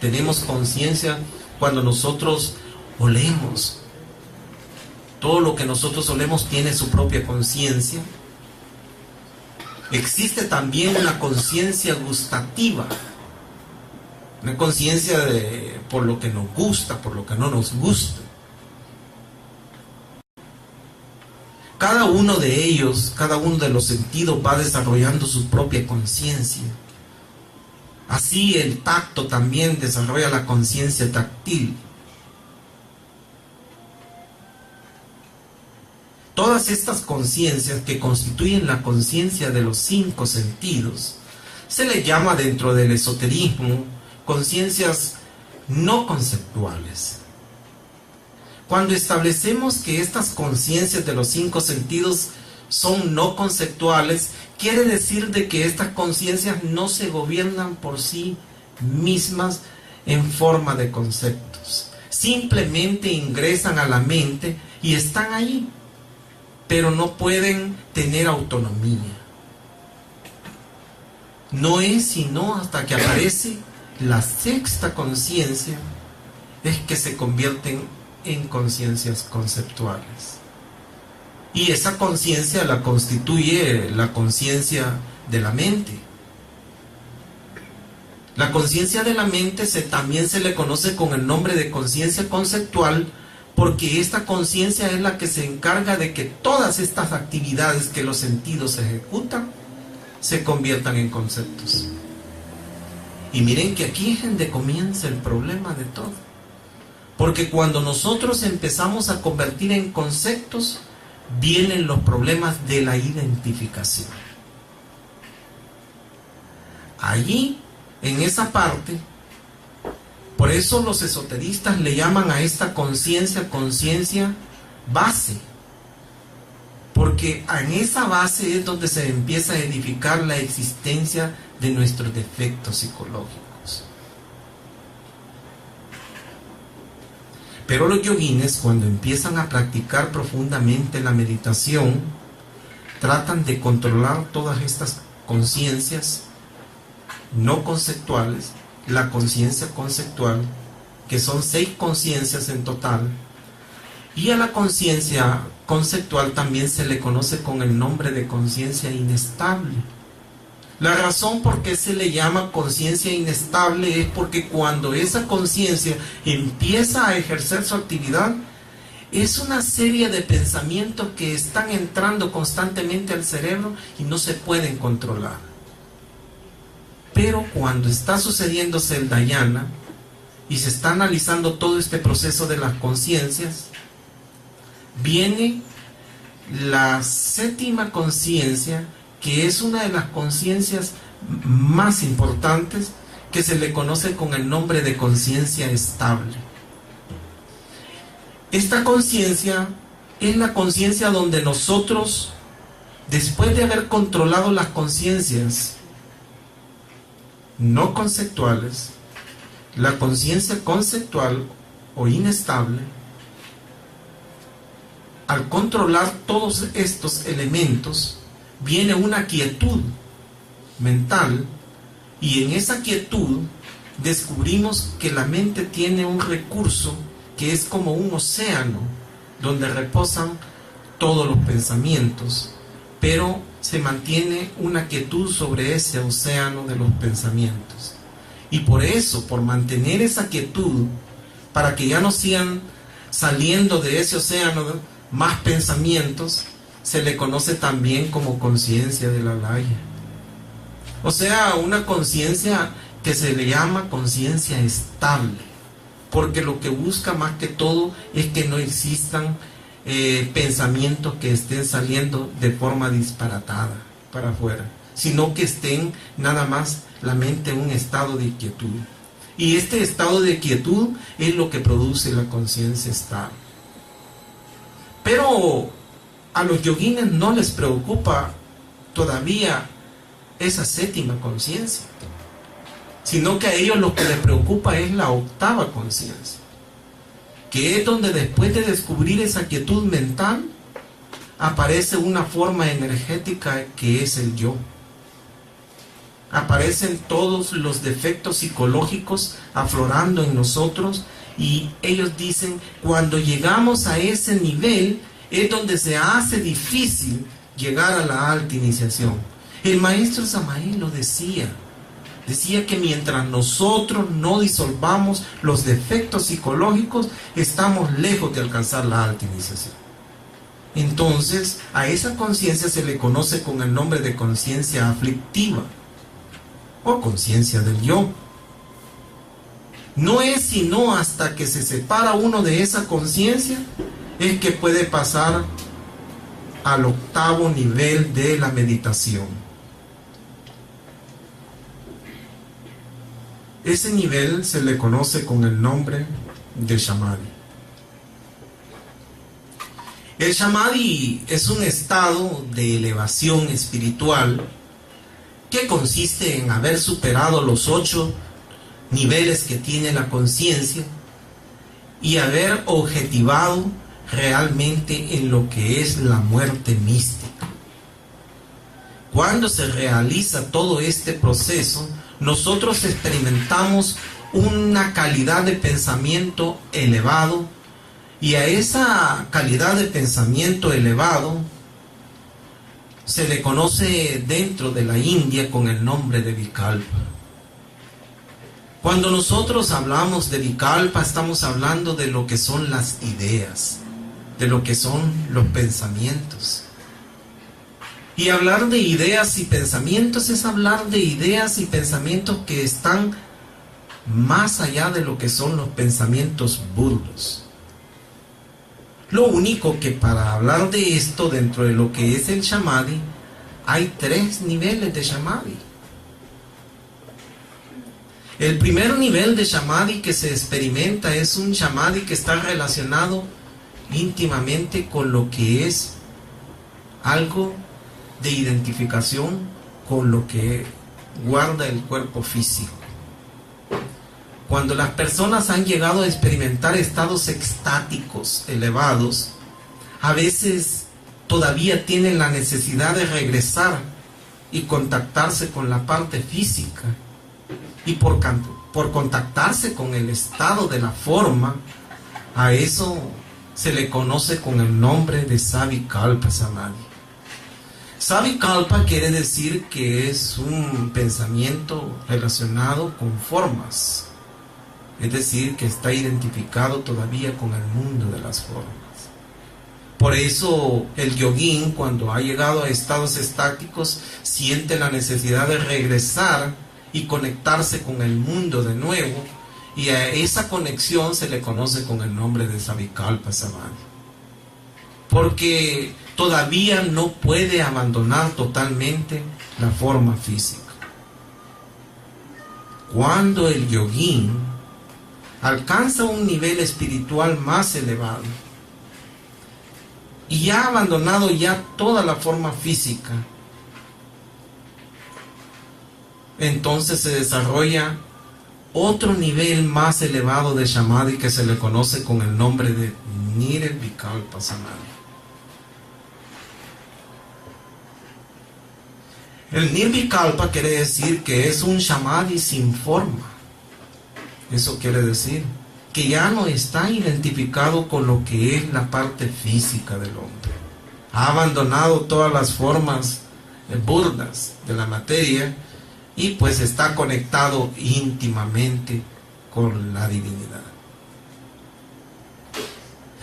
Tenemos conciencia cuando nosotros olemos. Todo lo que nosotros olemos tiene su propia conciencia. Existe también una conciencia gustativa. Una conciencia por lo que nos gusta, por lo que no nos gusta. Cada uno de ellos, cada uno de los sentidos va desarrollando su propia conciencia. Así el tacto también desarrolla la conciencia táctil. Todas estas conciencias que constituyen la conciencia de los 5 sentidos se le llama dentro del esoterismo conciencias no conceptuales. Cuando establecemos que estas conciencias de los 5 sentidos son no conceptuales, quiere decir de que estas conciencias no se gobiernan por sí mismas en forma de conceptos. Simplemente ingresan a la mente y están ahí, pero no pueden tener autonomía. No es sino hasta que aparece la 6ª conciencia es que se convierten en conciencias conceptuales. Y esa conciencia la constituye la conciencia de la mente. La conciencia de la mente también se le conoce con el nombre de conciencia conceptual, porque esta conciencia es la que se encarga de que todas estas actividades que los sentidos ejecutan se conviertan en conceptos. Y miren que aquí es donde comienza el problema de todo. Porque cuando nosotros empezamos a convertir en conceptos, vienen los problemas de la identificación. Allí, en esa parte, por eso los esoteristas le llaman a esta conciencia, conciencia base. Porque en esa base es donde se empieza a edificar la existencia de nuestros defectos psicológicos. Pero los yoguines, cuando empiezan a practicar profundamente la meditación, tratan de controlar todas estas conciencias no conceptuales, la conciencia conceptual, que son 6 conciencias en total, y a la conciencia conceptual también se le conoce con el nombre de conciencia inestable. La razón por qué se le llama conciencia inestable es porque cuando esa conciencia empieza a ejercer su actividad, es una serie de pensamientos que están entrando constantemente al cerebro y no se pueden controlar. Pero cuando está sucediéndose el dhyana y se está analizando todo este proceso de las conciencias, viene la 7ª conciencia, que es una de las conciencias más importantes, que se le conoce con el nombre de conciencia estable. Esta conciencia es la conciencia donde nosotros, después de haber controlado las conciencias no conceptuales, la conciencia conceptual o inestable, al controlar todos estos elementos, viene una quietud mental, y en esa quietud descubrimos que la mente tiene un recurso que es como un océano donde reposan todos los pensamientos, pero se mantiene una quietud sobre ese océano de los pensamientos. Y por eso, por mantener esa quietud, para que ya no sigan saliendo de ese océano más pensamientos, se le conoce también como conciencia de la laya. O sea, una conciencia que se le llama conciencia estable, porque lo que busca más que todo es que no existan pensamientos que estén saliendo de forma disparatada para afuera, sino que estén nada más la mente en un estado de quietud. Y este estado de quietud es lo que produce la conciencia estable. Pero a los yoguines no les preocupa todavía esa séptima conciencia, sino que a ellos lo que les preocupa es la octava conciencia, que es donde después de descubrir esa quietud mental, aparece una forma energética que es el yo. Aparecen todos los defectos psicológicos aflorando en nosotros, y ellos dicen, cuando llegamos a ese nivel es donde se hace difícil llegar a la alta iniciación. El maestro Samael lo decía que mientras nosotros no disolvamos los defectos psicológicos, estamos lejos de alcanzar la alta iniciación. Entonces, a esa conciencia se le conoce con el nombre de conciencia aflictiva o conciencia del yo. No es sino hasta que se separa uno de esa conciencia es que puede pasar al octavo nivel de la meditación. Ese nivel se le conoce con el nombre de Samadhi. El Samadhi es un estado de elevación espiritual que consiste en haber superado los 8 niveles que tiene la conciencia y haber objetivado realmente en lo que es la muerte mística. Cuando se realiza todo este proceso, nosotros experimentamos una calidad de pensamiento elevado, y a esa calidad de pensamiento elevado se le conoce dentro de la India con el nombre de Vikalpa. Cuando nosotros hablamos de Vikalpa, estamos hablando de lo que son las ideas, de lo que son los pensamientos. Y hablar de ideas y pensamientos es hablar de ideas y pensamientos que están más allá de lo que son los pensamientos burdos. Lo único que para hablar de esto dentro de lo que es el Samadhi, hay 3 niveles de Samadhi. El primer nivel de Samadhi que se experimenta es un Samadhi que está relacionado íntimamente con lo que es algo de identificación con lo que guarda el cuerpo físico. Cuando las personas han llegado a experimentar estados extáticos elevados, a veces todavía tienen la necesidad de regresar y contactarse con la parte física. Y por contactarse con el estado de la forma, a eso se le conoce con el nombre de Savikalpa Samadhi. Savikalpa quiere decir que es un pensamiento relacionado con formas. Es decir, que está identificado todavía con el mundo de las formas. Por eso el yoguín, cuando ha llegado a estados estáticos, siente la necesidad de regresar y conectarse con el mundo de nuevo, y a esa conexión se le conoce con el nombre de Savikalpa Samadhi. Porque todavía no puede abandonar totalmente la forma física. Cuando el yoguín alcanza un nivel espiritual más elevado y ha abandonado ya toda la forma física, entonces se desarrolla otro nivel más elevado de Samadhi que se le conoce con el nombre de Nirvikalpa Samadhi. El Nirvikalpa quiere decir que es un Samadhi sin forma. Eso quiere decir que ya no está identificado con lo que es la parte física del hombre. Ha abandonado todas las formas burdas de la materia y pues está conectado íntimamente con la divinidad.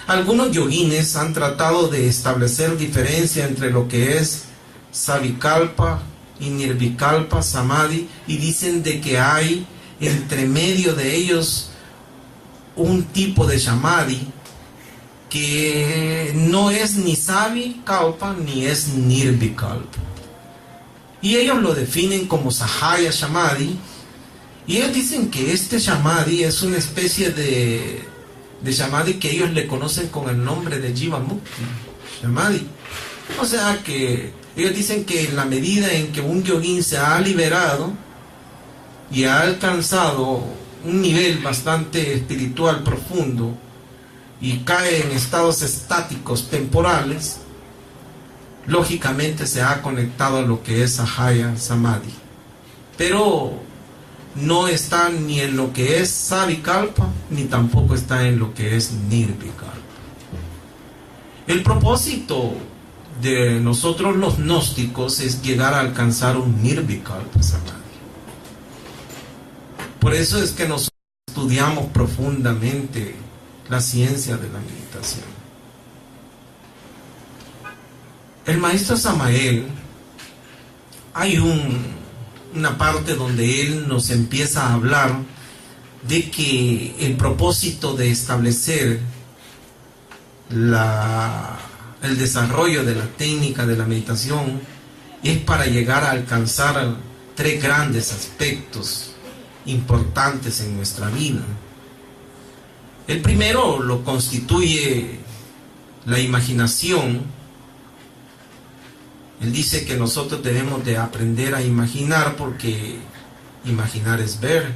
Algunos yoguines han tratado de establecer diferencia entre lo que es Savikalpa y Nirvikalpa Samadhi, y dicen de que hay entre medio de ellos un tipo de Samadhi que no es ni Savikalpa ni es Nirvikalpa. Y ellos lo definen como Sahaya Samadhi, Y ellos dicen que este Samadhi es una especie de Samadhi que ellos le conocen con el nombre de Jiva Mukti, Samadhi. O sea que ellos dicen que en la medida en que un yogín se ha liberado y ha alcanzado un nivel bastante espiritual profundo y cae en estados estáticos temporales, lógicamente se ha conectado a lo que es Sahaya Samadhi. Pero no está ni en lo que es Savikalpa, ni tampoco está en lo que es Nirvikalpa. El propósito de nosotros los gnósticos es llegar a alcanzar un Nirvikalpa Samadhi. Por eso es que nosotros estudiamos profundamente la ciencia de la meditación. El maestro Samael, hay una parte donde él nos empieza a hablar de que el propósito de establecer el desarrollo de la técnica de la meditación es para llegar a alcanzar 3 grandes aspectos importantes en nuestra vida. El primero lo constituye la imaginación. Él dice que nosotros debemos de aprender a imaginar, porque imaginar es ver.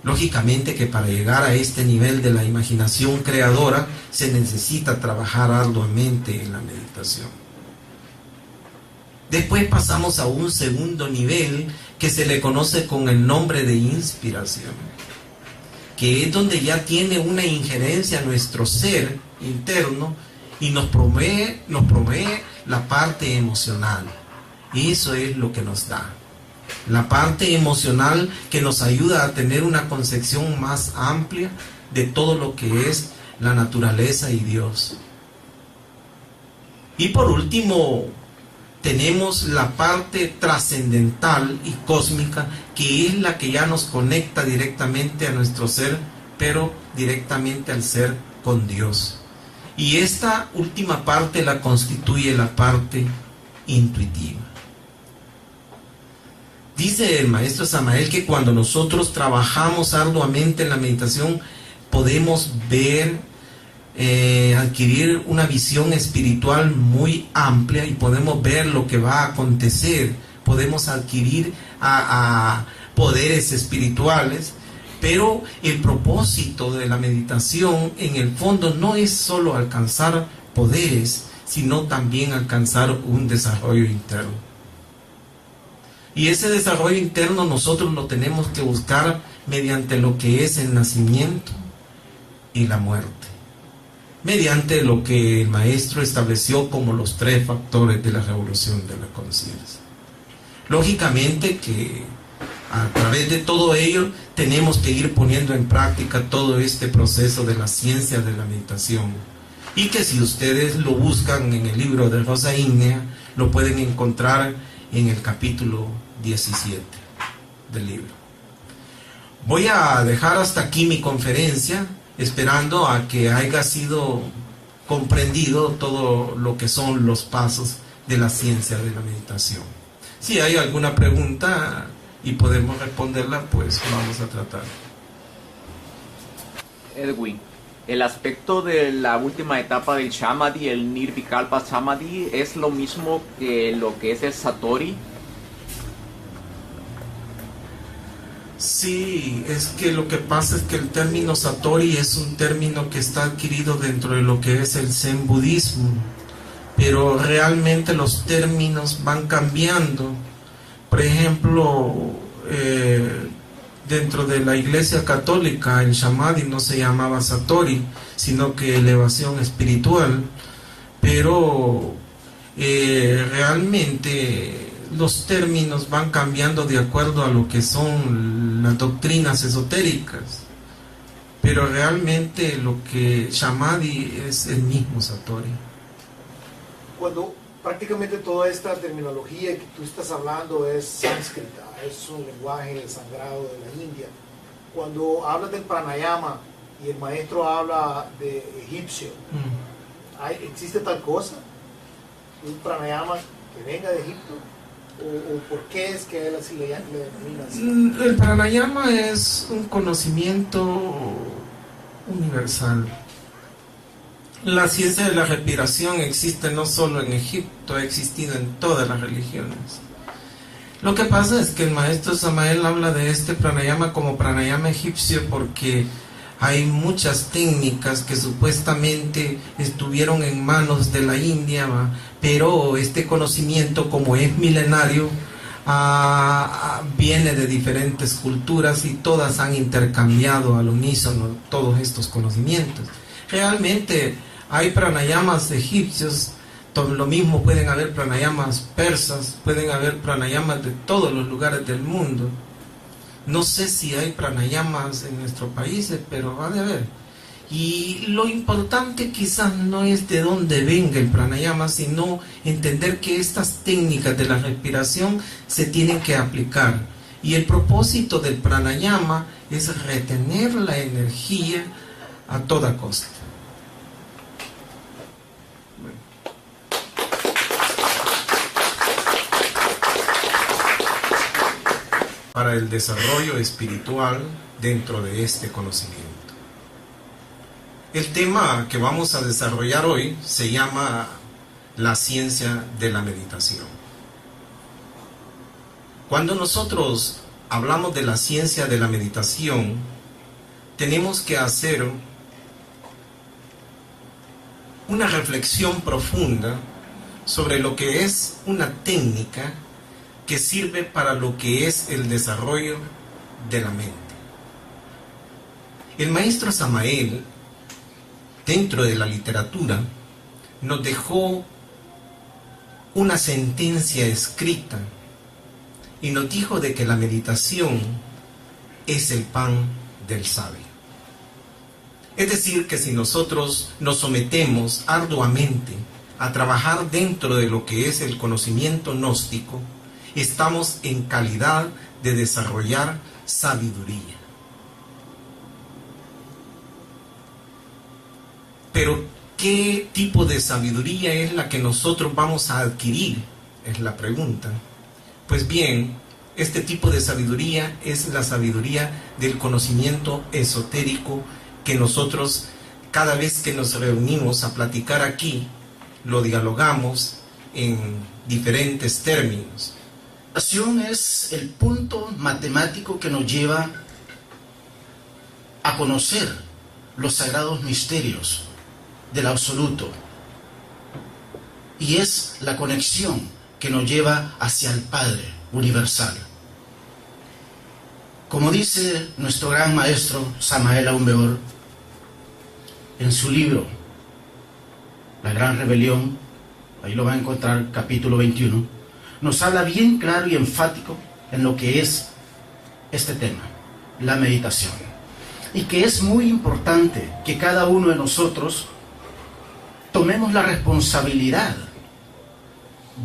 Lógicamente que para llegar a este nivel de la imaginación creadora se necesita trabajar arduamente en la meditación. Después pasamos a un segundo nivel que se le conoce con el nombre de inspiración, que es donde ya tiene una injerencia a nuestro ser interno y nos provee la parte emocional. Y eso es lo que nos da. La parte emocional que nos ayuda a tener una concepción más amplia de todo lo que es la naturaleza y Dios. Y por último, tenemos la parte trascendental y cósmica, que es la que ya nos conecta directamente a nuestro ser, pero directamente al ser con Dios. Y esta última parte la constituye la parte intuitiva. Dice el maestro Samael que cuando nosotros trabajamos arduamente en la meditación, podemos ver, adquirir una visión espiritual muy amplia y podemos ver lo que va a acontecer. Podemos adquirir a poderes espirituales. Pero el propósito de la meditación en el fondo no es solo alcanzar poderes, sino también alcanzar un desarrollo interno. Y ese desarrollo interno nosotros lo tenemos que buscar mediante lo que es el nacimiento y la muerte. Mediante lo que el maestro estableció como los 3 factores de la revolución de la conciencia. Lógicamente que a través de todo ello tenemos que ir poniendo en práctica todo este proceso de la ciencia de la meditación, y que si ustedes lo buscan en el libro de Rosa Ígnea, lo pueden encontrar en el capítulo 17 del libro. Voy a dejar hasta aquí mi conferencia, esperando a que haya sido comprendido todo lo que son los pasos de la ciencia de la meditación. Si hay alguna pregunta y podemos responderla, pues vamos a tratar. Edwin, el aspecto de la última etapa del Samadhi, el Nirvikalpa Samadhi, ¿es lo mismo que lo que es el Satori? Sí, es que lo que pasa es que el término Satori es un término que está adquirido dentro de lo que es el Zen budismo, pero realmente los términos van cambiando. Por ejemplo, dentro de la Iglesia Católica, el Samadhi no se llamaba Satori, sino que elevación espiritual, pero realmente los términos van cambiando de acuerdo a lo que son las doctrinas esotéricas, pero realmente lo que Samadhi es el mismo Satori. Cuando prácticamente toda esta terminología que tú estás hablando es sánscrita, es un lenguaje sagrado de la India. Cuando hablas del pranayama y el maestro habla de egipcio, ¿existe tal cosa? ¿Un pranayama que venga de Egipto? ¿O por qué es que a él así le denomina así? El pranayama es un conocimiento universal. La ciencia de la respiración existe no solo en Egipto, ha existido en todas las religiones. Lo que pasa es que el maestro Samael habla de este pranayama como pranayama egipcio porque hay muchas técnicas que supuestamente estuvieron en manos de la India, ¿va? Pero este conocimiento, como es milenario, viene de diferentes culturas y todas han intercambiado al unísono todos estos conocimientos. Realmente hay pranayamas egipcios, lo mismo pueden haber pranayamas persas, pueden haber pranayamas de todos los lugares del mundo. No sé si hay pranayamas en nuestros países, pero ha de haber. Y lo importante quizás no es de dónde venga el pranayama, sino entender que estas técnicas de la respiración se tienen que aplicar. Y el propósito del pranayama es retener la energía a toda costa. Para el desarrollo espiritual dentro de este conocimiento. El tema que vamos a desarrollar hoy se llama la ciencia de la meditación. Cuando nosotros hablamos de la ciencia de la meditación, tenemos que hacer una reflexión profunda sobre lo que es una técnica que sirve para lo que es el desarrollo de la mente. El maestro Samael, dentro de la literatura, nos dejó una sentencia escrita y nos dijo de que la meditación es el pan del sabio. Es decir, que si nosotros nos sometemos arduamente a trabajar dentro de lo que es el conocimiento gnóstico, estamos en calidad de desarrollar sabiduría. Pero, ¿qué tipo de sabiduría es la que nosotros vamos a adquirir? Es la pregunta. Pues bien, este tipo de sabiduría es la sabiduría del conocimiento esotérico que nosotros, cada vez que nos reunimos a platicar aquí, lo dialogamos en diferentes términos. La meditación es el punto matemático que nos lleva a conocer los sagrados misterios del absoluto, y es la conexión que nos lleva hacia el Padre universal. Como dice nuestro gran maestro Samael Aun Weor en su libro La Gran Rebelión, ahí lo va a encontrar, capítulo 21, nos habla bien claro y enfático en lo que es este tema, la meditación. Y que es muy importante que cada uno de nosotros tomemos la responsabilidad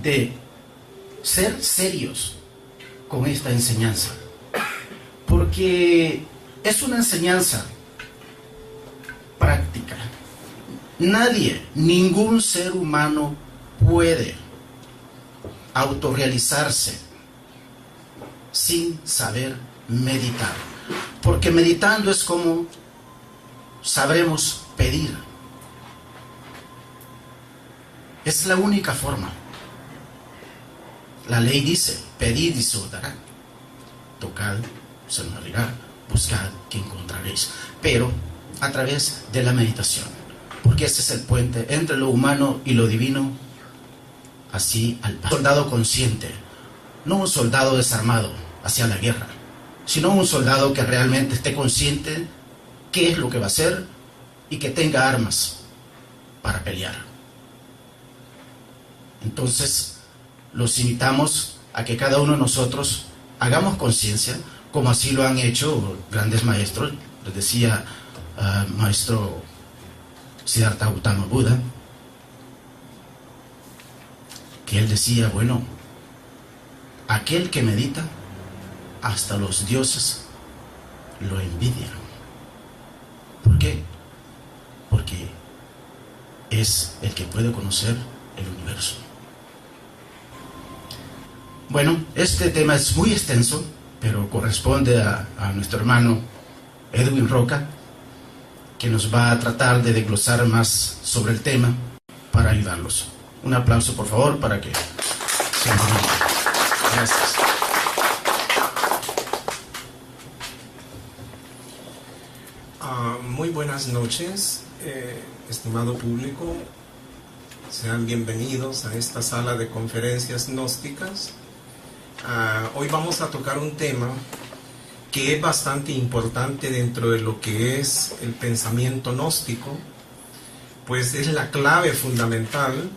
de ser serios con esta enseñanza. Porque es una enseñanza práctica. Nadie, ningún ser humano puede autorrealizarse sin saber meditar, porque meditando es como sabremos pedir. Es la única forma. La ley dice: pedid y se os dará, tocad, se os abrirá, buscad que encontraréis, pero a través de la meditación, porque ese es el puente entre lo humano y lo divino. Así al soldado consciente, no un soldado desarmado hacia la guerra, sino un soldado que realmente esté consciente qué es lo que va a hacer y que tenga armas para pelear. Entonces, los invitamos a que cada uno de nosotros hagamos conciencia, como así lo han hecho grandes maestros. Les decía maestro Siddhartha Gautama Buda, que él decía, bueno, aquel que medita, hasta los dioses lo envidian. ¿Por qué? Porque es el que puede conocer el universo. Bueno, este tema es muy extenso, pero corresponde a nuestro hermano Edwin Roca, que nos va a tratar de desglosar más sobre el tema para ayudarlos. Un aplauso, por favor, para que sean bienvenidos. Gracias. Muy buenas noches, estimado público. Sean bienvenidos a esta sala de conferencias gnósticas. Hoy vamos a tocar un tema que es bastante importante dentro de lo que es el pensamiento gnóstico, pues es la clave fundamental.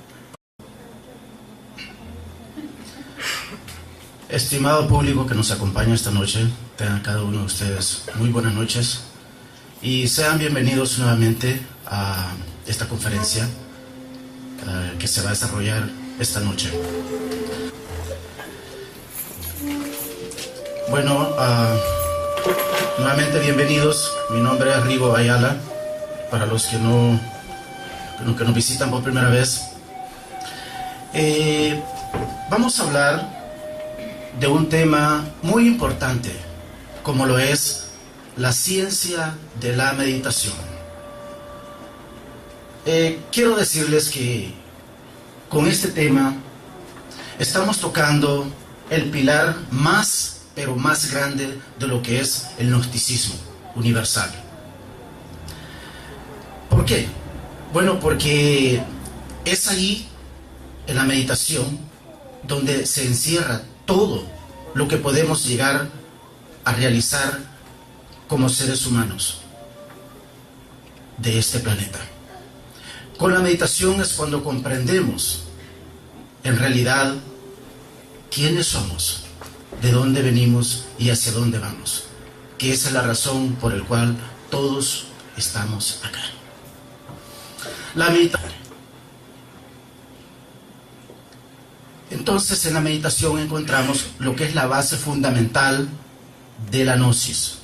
Estimado público que nos acompaña esta noche, tengan cada uno de ustedes muy buenas noches y sean bienvenidos nuevamente a esta conferencia que se va a desarrollar esta noche. Bueno, nuevamente bienvenidos. Mi nombre es Rigo Ayala. Para los que nos visitan por primera vez, vamos a hablar de un tema muy importante, como lo es la ciencia de la meditación. Quiero decirles que con este tema estamos tocando el pilar más, pero más grande de lo que es el gnosticismo universal. ¿Por qué? Bueno, porque es ahí, en la meditación, donde se encierra todo lo que podemos llegar a realizar como seres humanos de este planeta. Con la meditación es cuando comprendemos en realidad quiénes somos, de dónde venimos y hacia dónde vamos, que esa es la razón por la cual todos estamos acá. La meditación. Entonces, en la meditación encontramos lo que es la base fundamental de la gnosis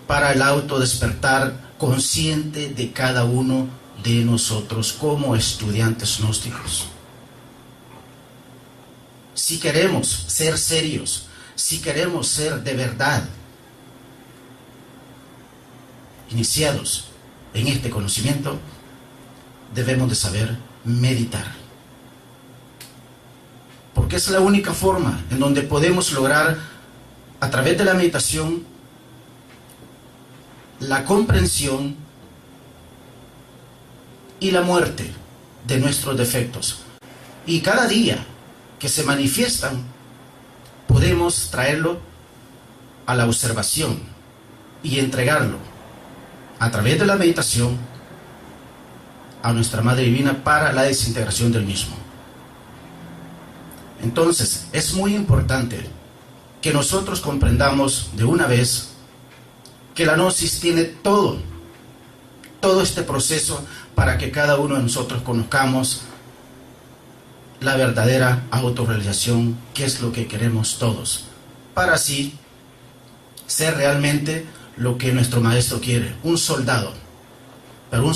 para el autodespertar consciente de cada uno de nosotros como estudiantes gnósticos. Si queremos ser serios, si queremos ser de verdad iniciados en este conocimiento, debemos de saber meditar. Porque es la única forma en donde podemos lograr, a través de la meditación, la comprensión y la muerte de nuestros defectos. Y cada día que se manifiestan, podemos traerlo a la observación y entregarlo a través de la meditación a nuestra Madre Divina para la desintegración del mismo. Entonces, es muy importante que nosotros comprendamos de una vez que la gnosis tiene todo este proceso para que cada uno de nosotros conozcamos la verdadera autorrealización, que es lo que queremos todos, para así ser realmente lo que nuestro maestro quiere, un soldado, pero un